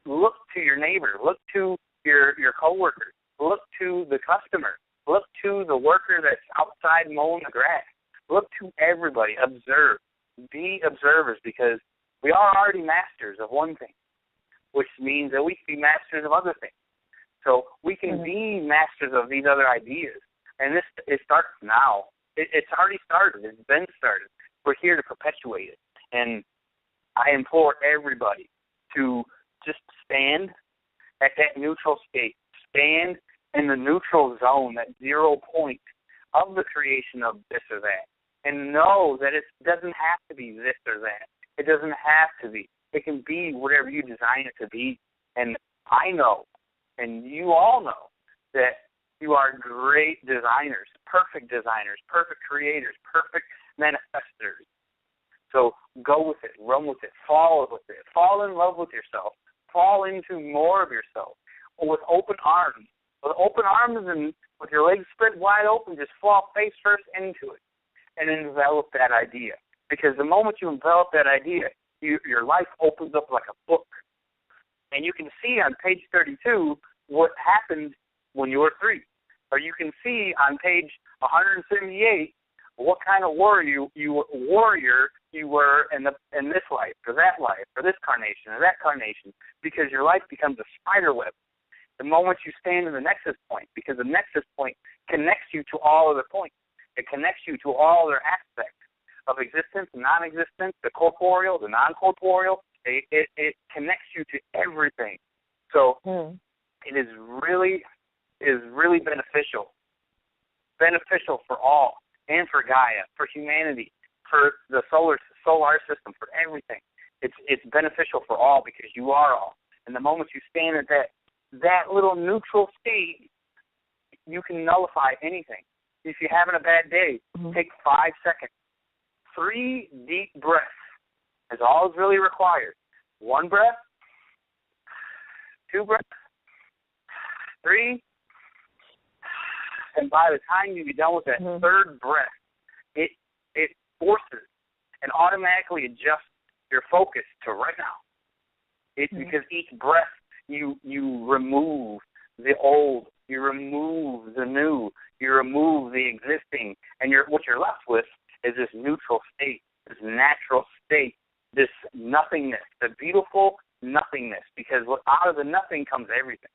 Look to your neighbor. Look to your coworker. Look to the customer. Look to the worker that's outside mowing the grass. Look to everybody. Observe. Be observers, because we are already masters of one thing, which means that we can be masters of other things. So we can be masters of these other ideas. And it starts now. It's already started. It's been started. We're here to perpetuate it. And I implore everybody to just stand at that neutral state. Stand in the neutral zone, that 0 point of the creation of this or that. And know that it doesn't have to be this or that. It doesn't have to be. It can be whatever you design it to be. And I know, and you all know, that you are great designers, perfect creators, perfect manifestors. So go with it, run with it, fall with it, fall in love with yourself, fall into more of yourself with open arms. With open arms and with your legs spread wide open, just fall face first into it and envelop that idea. Because the moment you envelop that idea, your life opens up like a book. And you can see on page 32 what happened when you were 3. or you can see on page 178 what kind of warrior you were in this life, or that life, or this carnation, or that carnation, because your life becomes a spider web the moment you stand in the nexus point, because the nexus point connects you to all other points. It connects you to all other aspects of existence, non-existence, the corporeal, the non-corporeal. It connects you to everything. So it is really beneficial for all, and for Gaia, for humanity, for the solar system, for everything. It's beneficial for all, because you are all. And the moment you stand at that little neutral state, you can nullify anything. If you're having a bad day, take 5 seconds. 3 deep breaths is all that's really required. 1 breath, 2 breaths, 3, and by the time you be done with that third breath, it forces and automatically adjusts your focus to right now. Because each breath you remove the old, you remove the new, you remove the existing, and what you're left with is this neutral state, this natural state, this nothingness, the beautiful nothingness, because out of the nothing comes everything.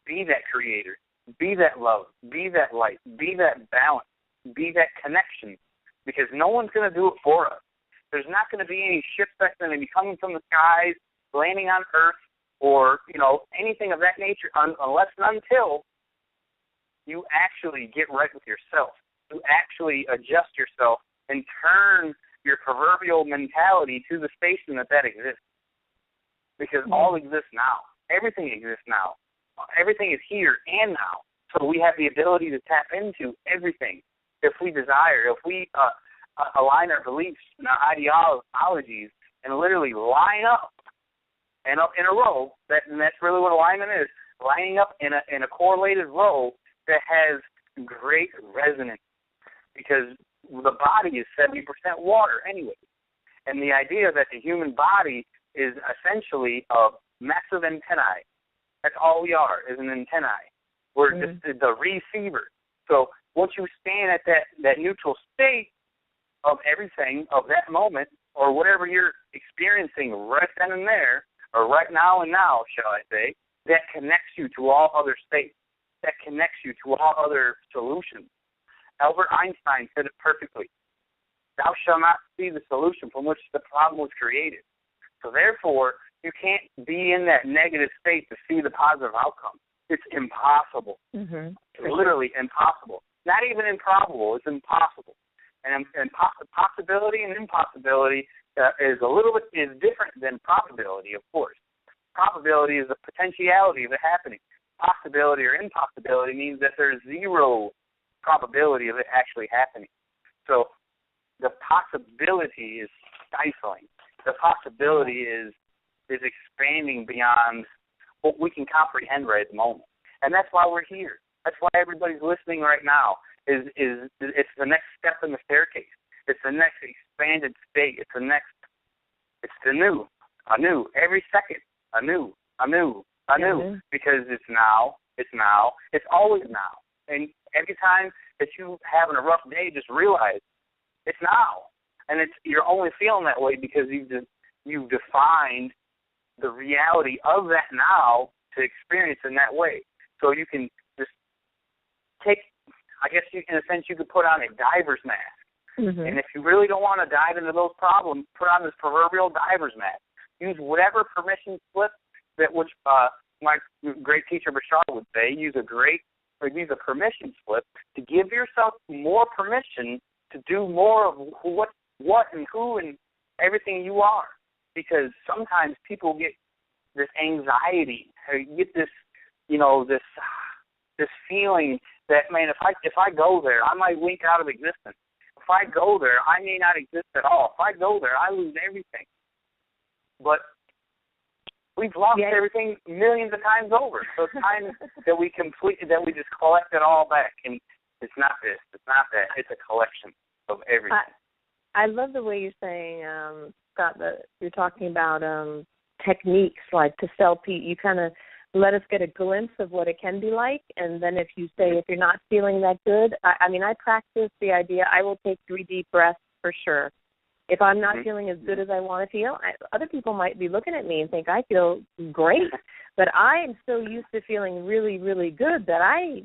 Be that creator, be that love, be that light, be that balance, be that connection, because no one's going to do it for us. There's not going to be any ships that's going to be coming from the skies, landing on Earth, or, anything of that nature, unless and until you actually get right with yourself. You actually adjust yourself and turn your proverbial mentality to the station that exists. Because all exists now. Everything exists now. Everything is here and now. So we have the ability to tap into everything if we desire, if we align our beliefs and our ideologies and literally line up in a row. And that's really what alignment is, lining up in a correlated row that has great resonance, because the body is 70% water anyway. And the idea that the human body is essentially a massive antennae. That's all we are, is an antennae. We're just the receiver. So once you stand at that neutral state of everything, of that moment, or whatever you're experiencing right then and there, or right now and now, shall I say, that connects you to all other states, that connects you to all other solutions. Albert Einstein said it perfectly. Thou shalt not see the solution from which the problem was created. So therefore, you can't be in that negative state to see the positive outcome. It's impossible. It's literally impossible. Not even improbable. It's impossible. And possibility and impossibility is different than probability, of course. Probability is the potentiality of it happening. Possibility or impossibility means that there's zero probability of it actually happening. So the possibility is stifling. The possibility is expanding beyond what we can comprehend right at the moment. And that's why we're here. That's why everybody's listening right now. It's the next step in the staircase. It's the next expanded state. It's the new, anew, every second, anew, because it's now, it's always now. And every time that you're having a rough day, just realize it's now. And you're only feeling that way because you've defined the reality of that now to experience in that way. So you can just take, I guess in a sense you could put on a diver's mask. And if you really don't want to dive into those problems, put on this proverbial diver's mask. Use whatever permission slip which my great teacher Bashar would say. Use a permission slip to give yourself more permission to do more of what and who and everything you are. Because sometimes people get this anxiety, or you get this, this feeling that, man, if I go there, I might wink out of existence. If I go there, I may not exist at all. If I go there, I lose everything. But we've lost everything millions of times over. So it's time that we just collect it all back. And it's not this, it's not that. It's a collection of everything. I love the way you're saying, Scott, that you're talking about techniques, like to sell people. You kind of let us get a glimpse of what it can be like. And then if you say, if you're not feeling that good, I practice the idea, I will take 3 deep breaths for sure. If I'm not feeling as good as I want to feel, other people might be looking at me and think I feel great, but I am so used to feeling really, really good that I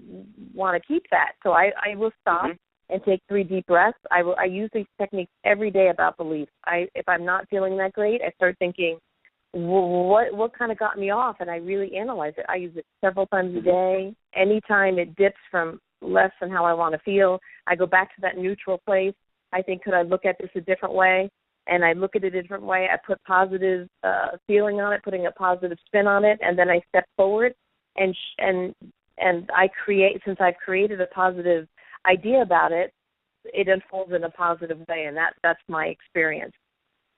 want to keep that. So I will stop and take 3 deep breaths. I use these techniques every day about belief. If I'm not feeling that great, I start thinking, what kind of got me off? And I really analyze it. I use it several times a day. Anytime it dips from less than how I want to feel, I go back to that neutral place. I think, could I look at this a different way? And I look at it a different way. I put positive feeling on it, putting a positive spin on it, and then I step forward and I create. Since I've created a positive idea about it, it unfolds in a positive way, and that's my experience.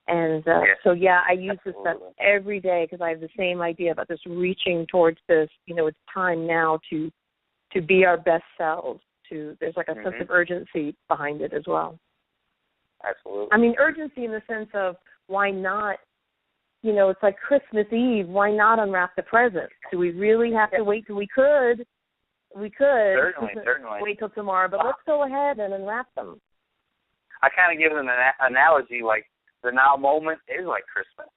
And I use this stuff every day because I have the same idea about this reaching towards this. It's time now to be our best selves. There's like a sense of urgency behind it as well. Absolutely. I mean, urgency in the sense of why not, it's like Christmas Eve, why not unwrap the presents? Do we really have to wait till we could? We could. Certainly. Wait till tomorrow, but let's go ahead and unwrap them. I kind of give an analogy like the now moment is like Christmas,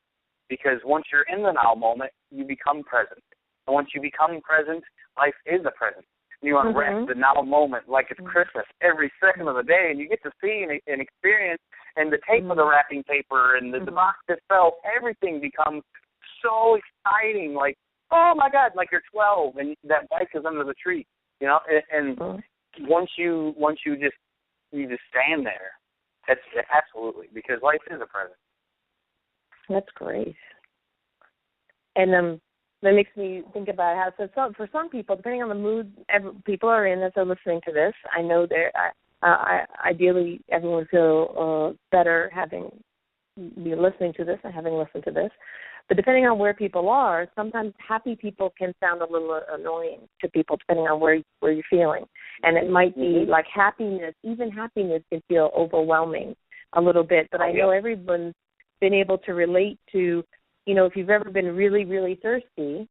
because once you're in the now moment, you become present. And once you become present, life is a present. You unwrap the now moment like it's Christmas every second of the day, and you get to see and experience, and the tape of the wrapping paper and the box itself, everything becomes so exciting. Like, oh my God, like you're 12 and that bike is under the tree, And once you just stand there, that's absolutely, because life is a present. That's great. And that makes me think about how, for some people, depending on the mood people are in as they're listening to this, I know ideally everyone would feel better be listening to this and having listened to this. But depending on where people are, sometimes happy people can sound a little annoying to people depending on where you're feeling. And it might be like happiness, even happiness can feel overwhelming a little bit. But I know everyone's been able to relate to, if you've ever been really, really thirsty,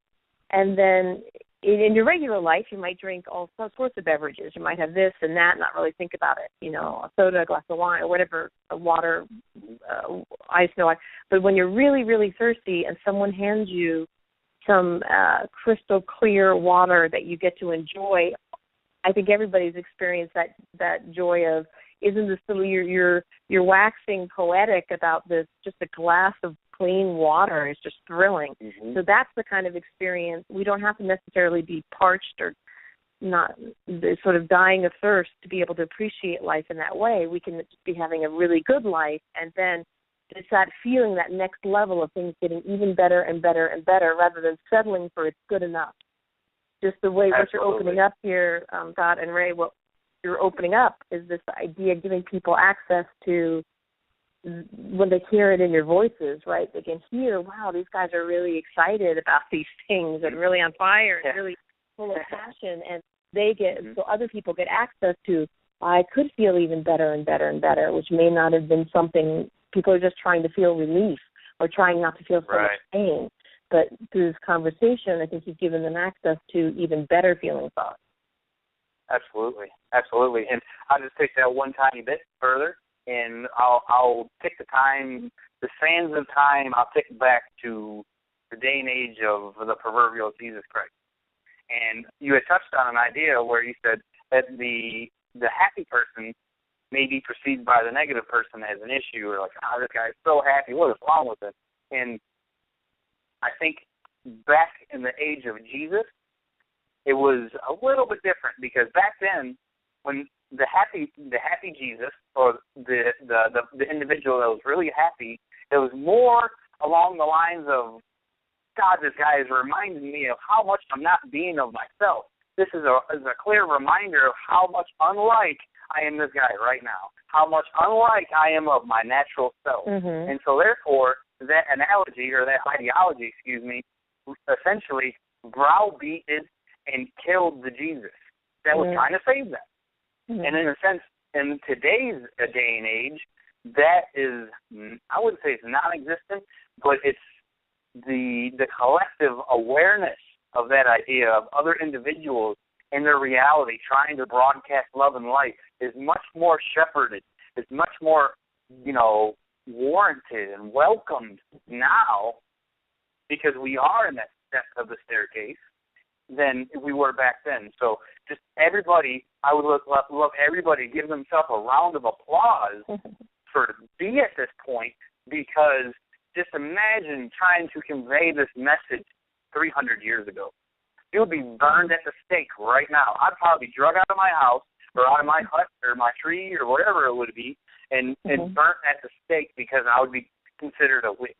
and then in your regular life, you might drink all sorts of beverages. You might have this and that, not really think about it, a soda, a glass of wine, or whatever, water, ice, no ice. But when you're really, really thirsty and someone hands you some crystal clear water that you get to enjoy, I think everybody's experienced that joy of, isn't this silly? You're waxing poetic about this, just a glass of clean water is just thrilling. So that's the kind of experience. We don't have to necessarily be parched or not sort of dying of thirst to be able to appreciate life in that way. We can just be having a really good life, and then it's that feeling, that next level of things getting even better and better and better, rather than settling for it's good enough. Just the way what you're opening up here, Dot and Ray, what you're opening up is this idea of giving people access to, when they hear it in your voices, right? They can hear, wow, these guys are really excited about these things and really on fire and really full of passion. And they get, so other people get access to, I could feel even better and better and better, which may not have been something, people are just trying to feel relief or trying not to feel so much pain. But through this conversation, I think you've given them access to even better feeling thoughts. Absolutely. And I'll just take that one tiny bit further. And I'll take the sands of time, I'll take it back to the day and age of the proverbial Jesus Christ. And you had touched on an idea where you said that the happy person may be perceived by the negative person as an issue, or like, this guy's so happy, what is wrong with it? And I think back in the age of Jesus, it was a little bit different, because back then, when the happy Jesus, or the individual that was really happy, it was more along the lines of, God, this guy is reminding me of how much I'm not being of myself. This is a clear reminder of how much unlike I am this guy right now, how much unlike I am of my natural self. And so therefore, that analogy, or that ideology, essentially browbeated and killed the Jesus that was trying to save them. And in a sense, in today's day and age, that is, I wouldn't say it's non-existent, but it's the collective awareness of that idea of other individuals in their reality trying to broadcast love and light is much more shepherded, is much more, warranted and welcomed now because we are in that step of the staircase than we were back then. So just everybody, I would love everybody to give themselves a round of applause for be at this point, because just imagine trying to convey this message 300 years ago. You would be burned at the stake right now. I'd probably be drug out of my house or out of my hut or my tree or whatever it would be and burnt at the stake because I would be considered a witch.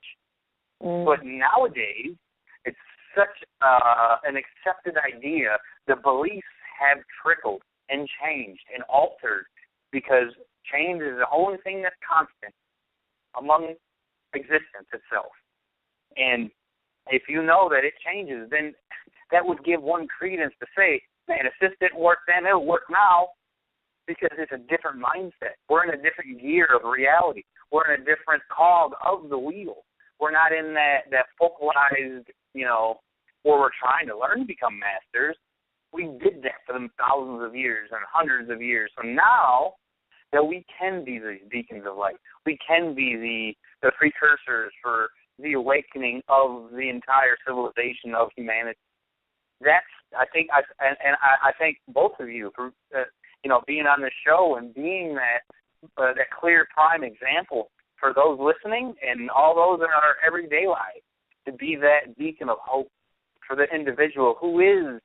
But nowadays, it's such an accepted idea. The beliefs have trickled and changed and altered because change is the only thing that's constant among existence itself. And if you know that it changes, then that would give one credence to say, man, if this didn't work then, it'll work now, because it's a different mindset. We're in a different gear of reality. We're in a different cog of the wheel. We're not in that focalized, where we're trying to learn to become masters. We did that for them thousands of years and hundreds of years. So now that we can be the beacons of light, we can be the precursors for the awakening of the entire civilization of humanity. I thank both of you for being on the show and being that clear prime example for those listening and all those in our everyday lives, to be that beacon of hope for the individual who is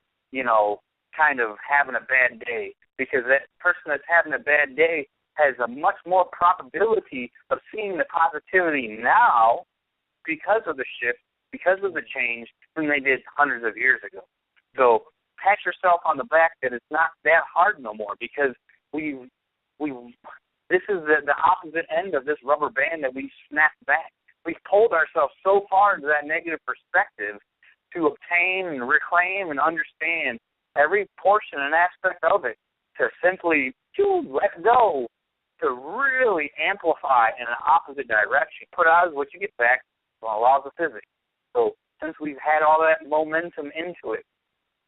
kind of having a bad day, because that person that's having a bad day has a much more probability of seeing the positivity now because of the shift, because of the change, than they did hundreds of years ago. So pat yourself on the back that it's not that hard no more, because this is the opposite end of this rubber band that we snapped back. We've pulled ourselves so far into that negative perspective to obtain and reclaim and understand every portion and aspect of it, to simply let go, to really amplify in an opposite direction. Put out is what you get back on the laws of physics. So since we've had all that momentum into it,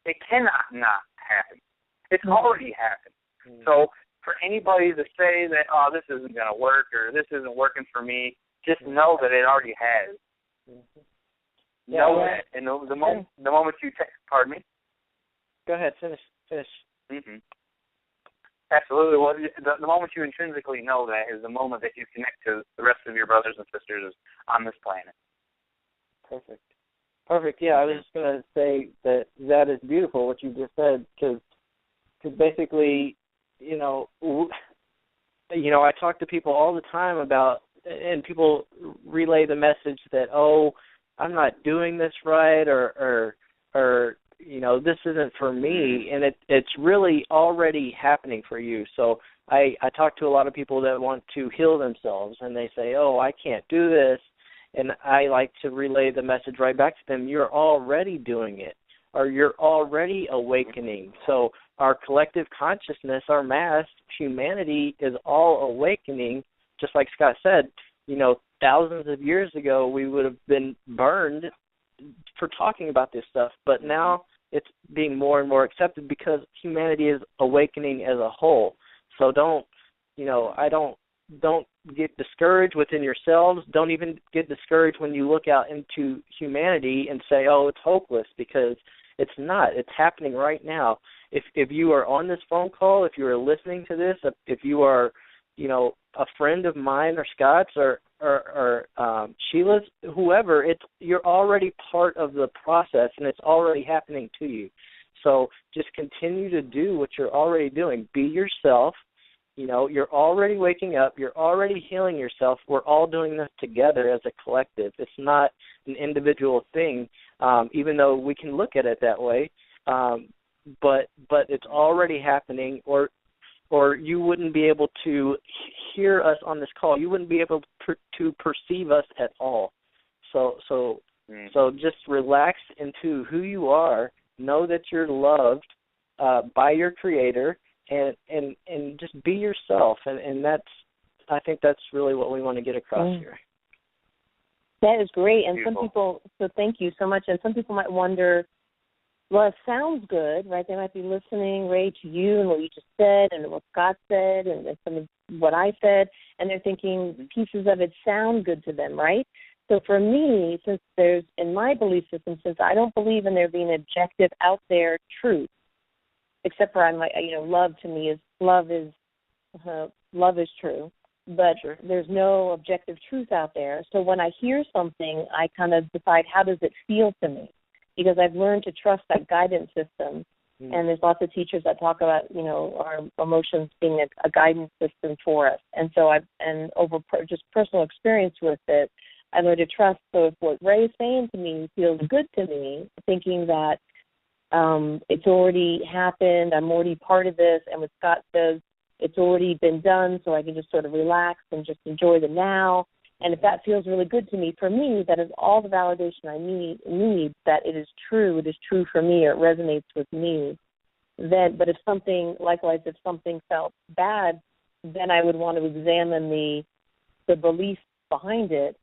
it cannot not happen. It's already happened. So for anybody to say that, oh, this isn't going to work or this isn't working for me, just know that it already has. Know that. And the moment you pardon me? Go ahead, finish. Mm-hmm. Absolutely. Well, the moment you intrinsically know that is the moment that you connect to the rest of your brothers and sisters on this planet. Perfect. Yeah, I was just going to say that is beautiful what you just said, because basically, I talk to people all the time about, and people relay the message that, oh, I'm not doing this right, or this isn't for me, and it's really already happening for you. So I talk to a lot of people that want to heal themselves, and they say, oh, I can't do this, and I like to relay the message right back to them. You're already doing it, or you're already awakening. So our collective consciousness, our mass, humanity is all awakening. Just like Scott said, thousands of years ago we would have been burned for talking about this stuff, but now it's being more and more accepted because humanity is awakening as a whole. So don't get discouraged within yourselves. Don't even get discouraged when you look out into humanity and say, oh, it's hopeless, because it's not. It's happening right now. If you are on this phone call, if you are listening to this, if you are, a friend of mine or Scott's or Sheila's, whoever, you're already part of the process, and it's already happening to you. So just continue to do what you're already doing. Be yourself. You're already waking up. You're already healing yourself. We're all doing this together as a collective. It's not an individual thing, even though we can look at it that way. But it's already happening, or you wouldn't be able to hear us on this call. You wouldn't be able to perceive us at all. So just relax into who you are. Know that you're loved by your Creator, and just be yourself. And I think that's really what we want to get across here. That is great. And some people, so thank you so much. And some people might wonder, well, it sounds good, right? They might be listening, Ray, to you and what you just said and what Scott said and some of what I said, and they're thinking pieces of it sound good to them, right? So for me, since there's, in my belief system, since I don't believe in there being objective out there truth, except for love to me is love is true, but there's no objective truth out there. So when I hear something, I kind of decide how does it feel to me, because I've learned to trust that guidance system. And there's lots of teachers that talk about, our emotions being a guidance system for us. And so over just personal experience with it, I learned to trust. So if what Ray is saying to me feels good to me, thinking that it's already happened, I'm already part of this, and what Scott says, it's already been done, so I can just sort of relax and just enjoy the now. And if that feels really good to me, for me, that is all the validation I need that it is true for me, or it resonates with me. But if something felt bad, then I would want to examine the belief behind it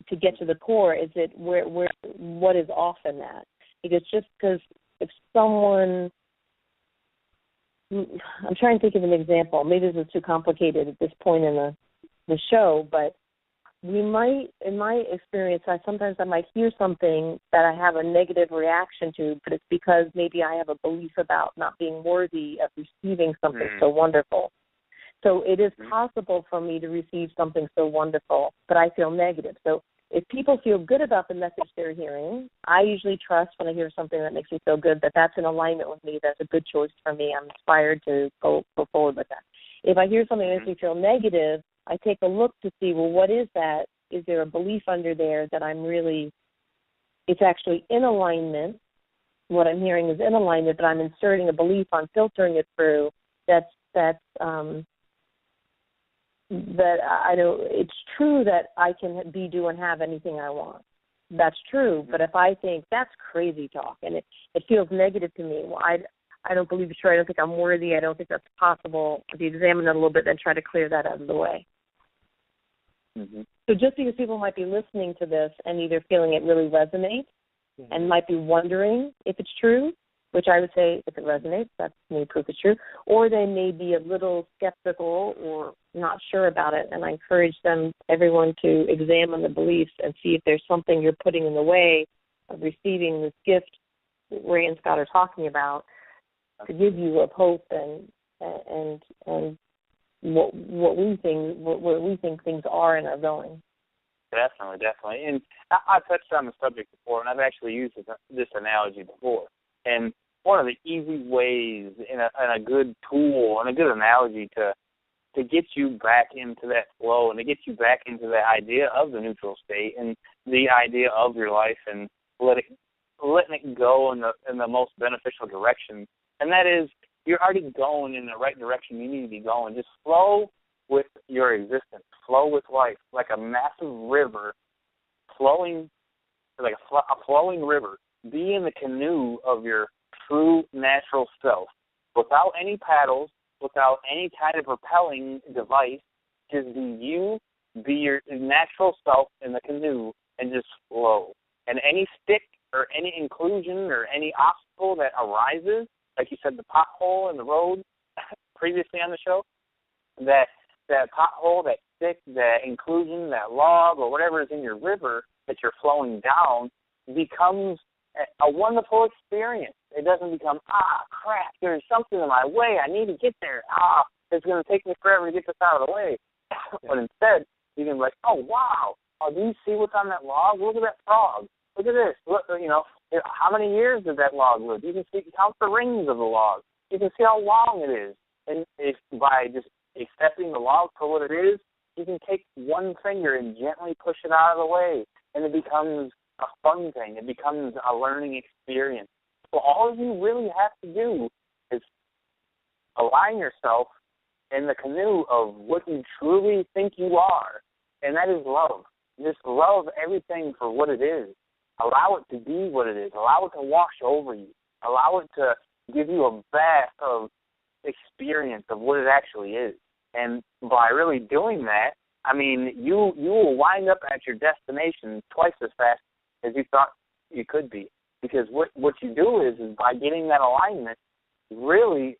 to get to the core. Is it what is off in that? Because just because if someone, I'm trying to think of an example. Maybe this is too complicated at this point in the show, but we might, in my experience, sometimes I might hear something that I have a negative reaction to, but it's because maybe I have a belief about not being worthy of receiving something so wonderful. So it is possible for me to receive something so wonderful, but I feel negative. So if people feel good about the message they're hearing, I usually trust when I hear something that makes me feel good that that's in alignment with me, that's a good choice for me. I'm inspired to go forward with that. If I hear something that makes me feel negative, I take a look to see, well, what is that? Is there a belief under there that it's actually in alignment? What I'm hearing is in alignment, but I'm inserting a belief, I'm filtering it through that I know it's true that I can be, do, and have anything I want. That's true, but if I think that's crazy talk and it feels negative to me, well, I don't believe it's true. I don't think I'm worthy. I don't think that's possible. If you examine it a little bit, then try to clear that out of the way. So just because people might be listening to this and either feeling it really resonates and might be wondering if it's true, which I would say if it resonates, that's me proof it's true, or they may be a little skeptical or not sure about it, and I encourage everyone to examine the beliefs and see if there's something you're putting in the way of receiving this gift that Ray and Scott are talking about to give you a hope and what we think things are and are going. Definitely. And I touched on the subject before, and I've actually used this analogy before. And one of the easy ways and a good tool and a good analogy to get you back into that flow and to get you back into the idea of the neutral state and the idea of your life and letting it go in the most beneficial direction. And that is, you're already going in the right direction you need to be going. Just flow with your existence. Flow with life like a massive river flowing, like a flowing river. Be in the canoe of your true natural self without any paddles, without any kind of propelling device. Just be you, be your natural self in the canoe, and just flow. And any stick or any inclusion or any obstacle that arises, like you said, the pothole in the road previously on the show, that pothole, that stick, that inclusion, that log, or whatever is in your river that you're flowing down becomes a wonderful experience. It doesn't become, crap, there's something in my way. I need to get there. It's going to take me forever to get this out of the way. But instead, you can be like, oh, wow. Oh, do you see what's on that log? Look at that frog. Look at this. Look, how many years did that log live? You can count the rings of the log. You can see how long it is. And by just accepting the log for what it is, you can take one finger and gently push it out of the way, and it becomes a fun thing. It becomes a learning experience. So all you really have to do is align yourself in the canoe of what you truly think you are, and that is love. Just love everything for what it is. Allow it to be what it is. Allow it to wash over you. Allow it to give you a bath of experience of what it actually is. And by really doing that, I mean, you will wind up at your destination twice as fast as you thought you could be. Because what you do is by getting that alignment, really,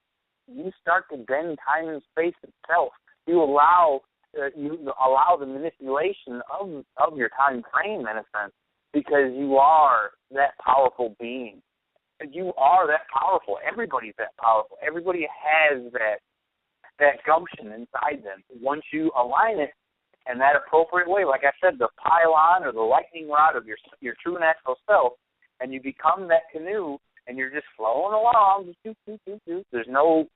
you start to bend time and space itself. You allow the manipulation of your time frame, in a sense, because you are that powerful being. You are that powerful. Everybody's that powerful. Everybody has that gumption inside them. Once you align it in that appropriate way, like I said, the pylon or the lightning rod of your true natural self, and you become that canoe, and you're just flowing along. There's no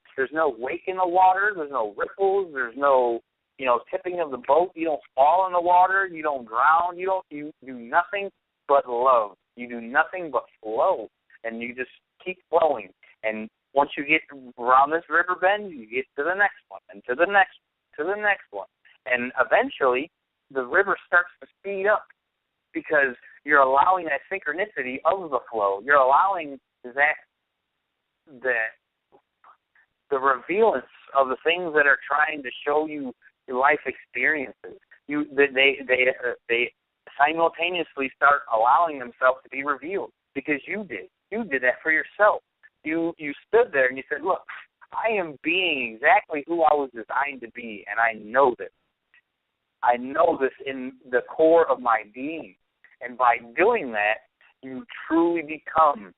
wake in the water. There's no ripples. There's no tipping of the boat. You don't fall in the water. You don't drown. You do nothing but love. You do nothing but flow, and you just keep flowing. And once you get around this river bend, you get to the next one, and to the next, to the next one, and eventually the river starts to speed up because you're allowing that synchronicity of the flow. You're allowing the revealance of the things that are trying to show you life experiences. They simultaneously start allowing themselves to be revealed because you did. You did that for yourself. You stood there and you said, look, I am being exactly who I was designed to be, and I know this. I know this in the core of my being. And by doing that, you truly become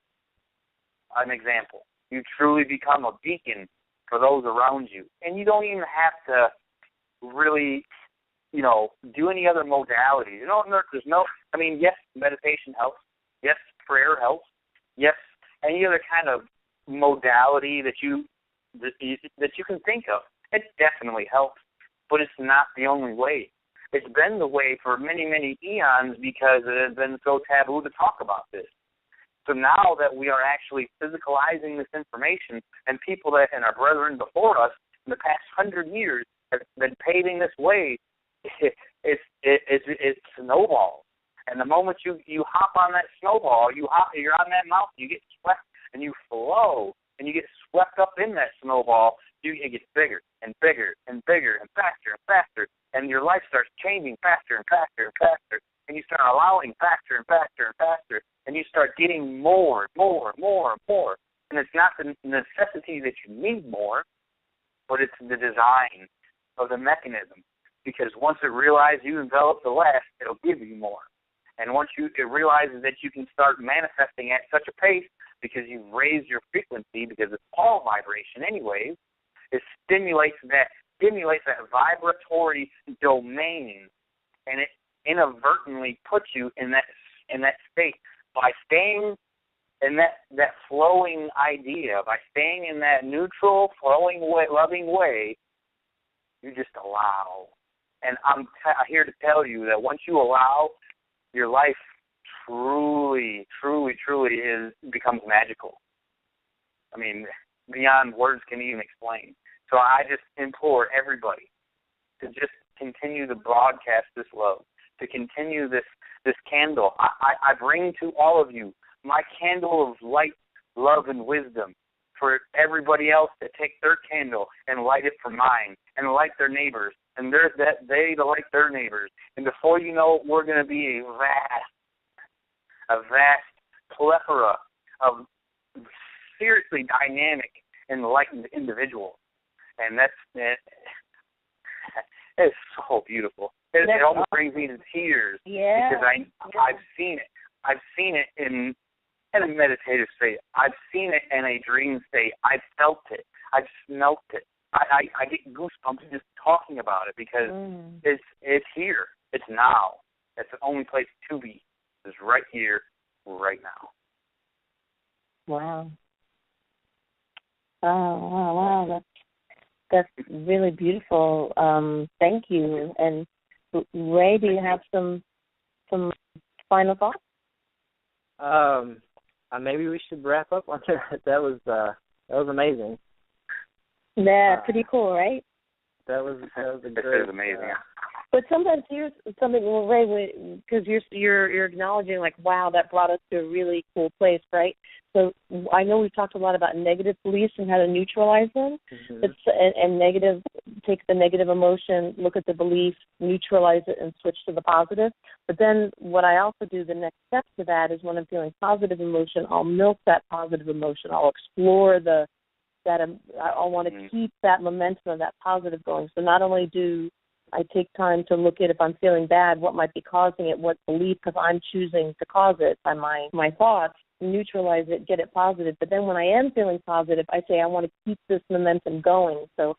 an example. You truly become a beacon for those around you. And you don't even have to really, do any other modality. There's no, yes, meditation helps. Yes, prayer helps. Yes, any other kind of modality that you can think of. It definitely helps, but it's not the only way. It's been the way for many, many eons because it has been so taboo to talk about this. So now that we are actually physicalizing this information, and people and our brethren before us in the past 100 years have been paving this way, it snowballs. And the moment you hop on that snowball, you're on that mountain, you get swept and you flow, and you get swept up in that snowball. It gets bigger and bigger and bigger and faster, and your life starts changing faster and faster and faster, and you start allowing faster and faster and faster, and you start getting more and more and more and more. And it's not the necessity that you need more, but it's the design of the mechanism. Because once it realizes you envelop the last, it'll give you more. And once it realizes that you can start manifesting at such a pace because you've raised your frequency, because it's all vibration anyways, it stimulates that vibratory domain, and it inadvertently puts you in that state by staying in that flowing idea, by staying in that neutral, flowing way, loving way. You just allow. And I'm here to tell you that once you allow, your life truly, truly, truly becomes magical. Beyond words can even explain. So I just implore everybody to just continue to broadcast this love, to continue this candle. I bring to all of you my candle of light, love, and wisdom for everybody else to take their candle and light it for mine and light their neighbors. And they to light their neighbors. And before you know it, we're going to be a vast plethora of seriously dynamic, enlightened individuals. And it's so beautiful. It almost brings me to tears. Yeah. Because I've seen it. I've seen it in a meditative state. I've seen it in a dream state. I've felt it. I've smelt it. I get goosebumps just talking about it because it's here. It's now. It's the only place to be. It's right here, right now. Wow. Wow. That's really beautiful. Thank you. And Ray, do you have some final thoughts? Maybe we should wrap up on that. That was amazing. Yeah, pretty cool, right? That was a great. It is amazing. But sometimes here's something, Ray, because you're acknowledging, like, wow, that brought us to a really cool place, right? So I know we've talked a lot about negative beliefs and how to neutralize them, and negative take the negative emotion, look at the belief, neutralize it, and switch to the positive. But then what I also do, the next step to that is when I'm feeling positive emotion, I'll milk that positive emotion. I'll explore I want to keep that momentum of that positive going. So not only do I take time to look at if I'm feeling bad, what might be causing it, what belief, because I'm choosing to cause it by my thoughts, neutralize it, get it positive. But then when I am feeling positive, I say I want to keep this momentum going. So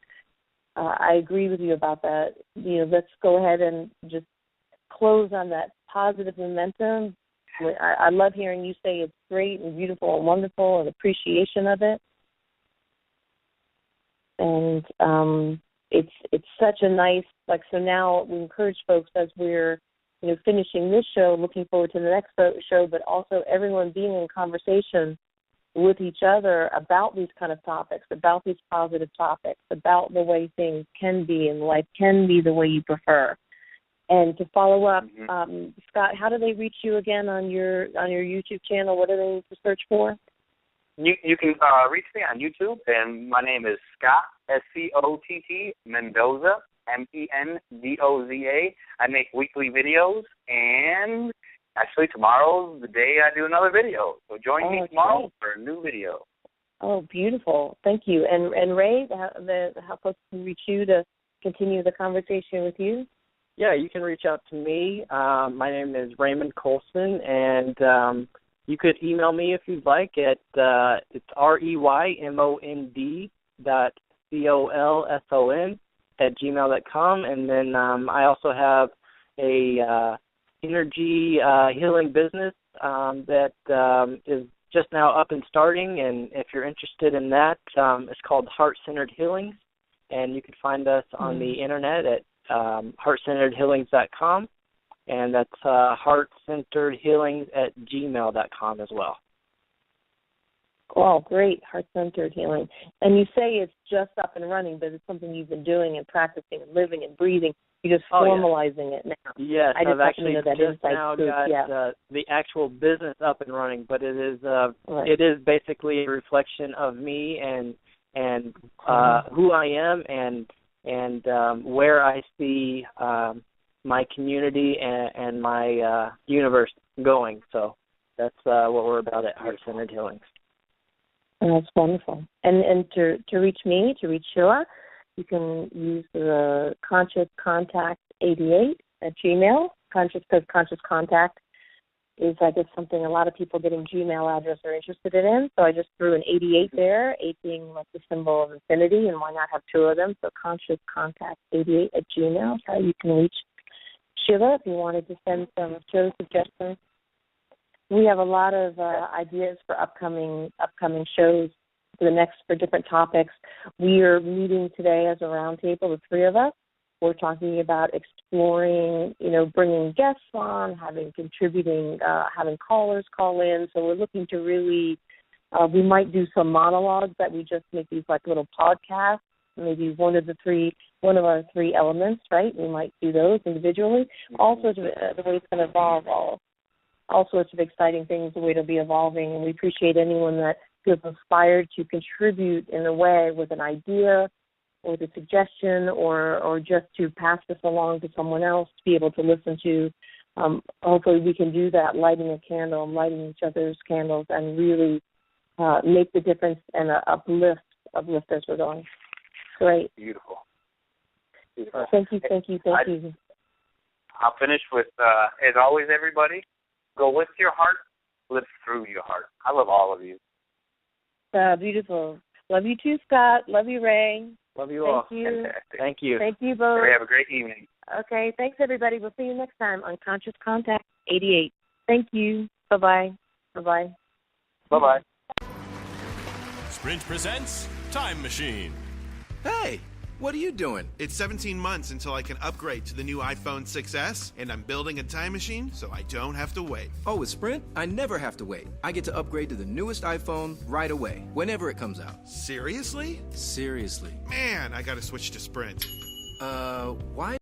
I agree with you about that. Let's go ahead and just close on that positive momentum. I love hearing you say it's great and beautiful and wonderful and appreciation of it. And it's such a nice, so now we encourage folks as we're, finishing this show, looking forward to the next show, but also everyone being in conversation with each other about these kind of topics, about these positive topics, about the way things can be and life can be the way you prefer. And to follow up, Scott, how do they reach you again on your YouTube channel? What do they need to search for? You can reach me on YouTube, and my name is Scott, S-C-O-T-T, Mendoza, M-E-N-D-O-Z-A. I make weekly videos, and actually tomorrow's the day I do another video. So join me tomorrow for a new video. Oh, beautiful. Thank you. And Ray, how folks can reach you to continue the conversation with you? Yeah, you can reach out to me. My name is Reymond Colson, and you could email me if you'd like at it's reymond.colson@gmail.com, and then I also have a energy healing business that is just now up and starting, and if you're interested in that, it's called Heart-Centered Healings, and you can find us on the internet at heartcenteredhealings.com. And that's heartcenteredhealings@gmail.com as well. Oh, great, Heart-Centered Healing. And you say it's just up and running, but it's something you've been doing and practicing and living and breathing. You're just formalizing it now. Yes, I've actually just now got the actual business up and running, but it is it is basically a reflection of me and who I am and where I see my community and my universe going. So that's what we're about at Heart-Centered Healings. That's wonderful. And to reach me, to reach Sheila, you can use the Conscious Contact 88 at Gmail. Conscious Contact is, I guess, something a lot of people getting Gmail address are interested in. So I just threw an 88 there, 8 being like the symbol of infinity, and why not have two of them? So Conscious Contact 88 at Gmail is how you can reach Sheila if you wanted to send some show suggestions. We have a lot of ideas for upcoming shows for different topics. We are meeting today as a roundtable, the three of us. We're talking about exploring, bringing guests on, having callers call in. So we're looking to really, we might do some monologues that we just make these like little podcasts. Maybe one of our three elements, right? We might do those individually. All sorts of the way it's going to evolve, all sorts of exciting things, the way it'll be evolving. And we appreciate anyone that feels inspired to contribute in a way with an idea or the suggestion or just to pass this along to someone else to be able to listen to. Hopefully we can do that, lighting a candle, lighting each other's candles, and really make the difference and uplift as we're going. Great. Beautiful. Thank you. I'll finish with, as always, everybody, go with your heart, live through your heart. I love all of you. Beautiful. Love you too, Scott. Love you, Ray. Love you all. Thank you. Fantastic. Thank you. Thank you both. Have a great evening. Okay. Thanks, everybody. We'll see you next time on Conscious Contact 88. Thank you. Bye-bye. Bye-bye. Bye-bye. Sprint presents Time Machine. Hey, what are you doing? It's 17 months until I can upgrade to the new iPhone 6S, and I'm building a time machine so I don't have to wait. Oh, with Sprint, I never have to wait. I get to upgrade to the newest iPhone right away, whenever it comes out. Seriously? Seriously. Man, I gotta switch to Sprint. Why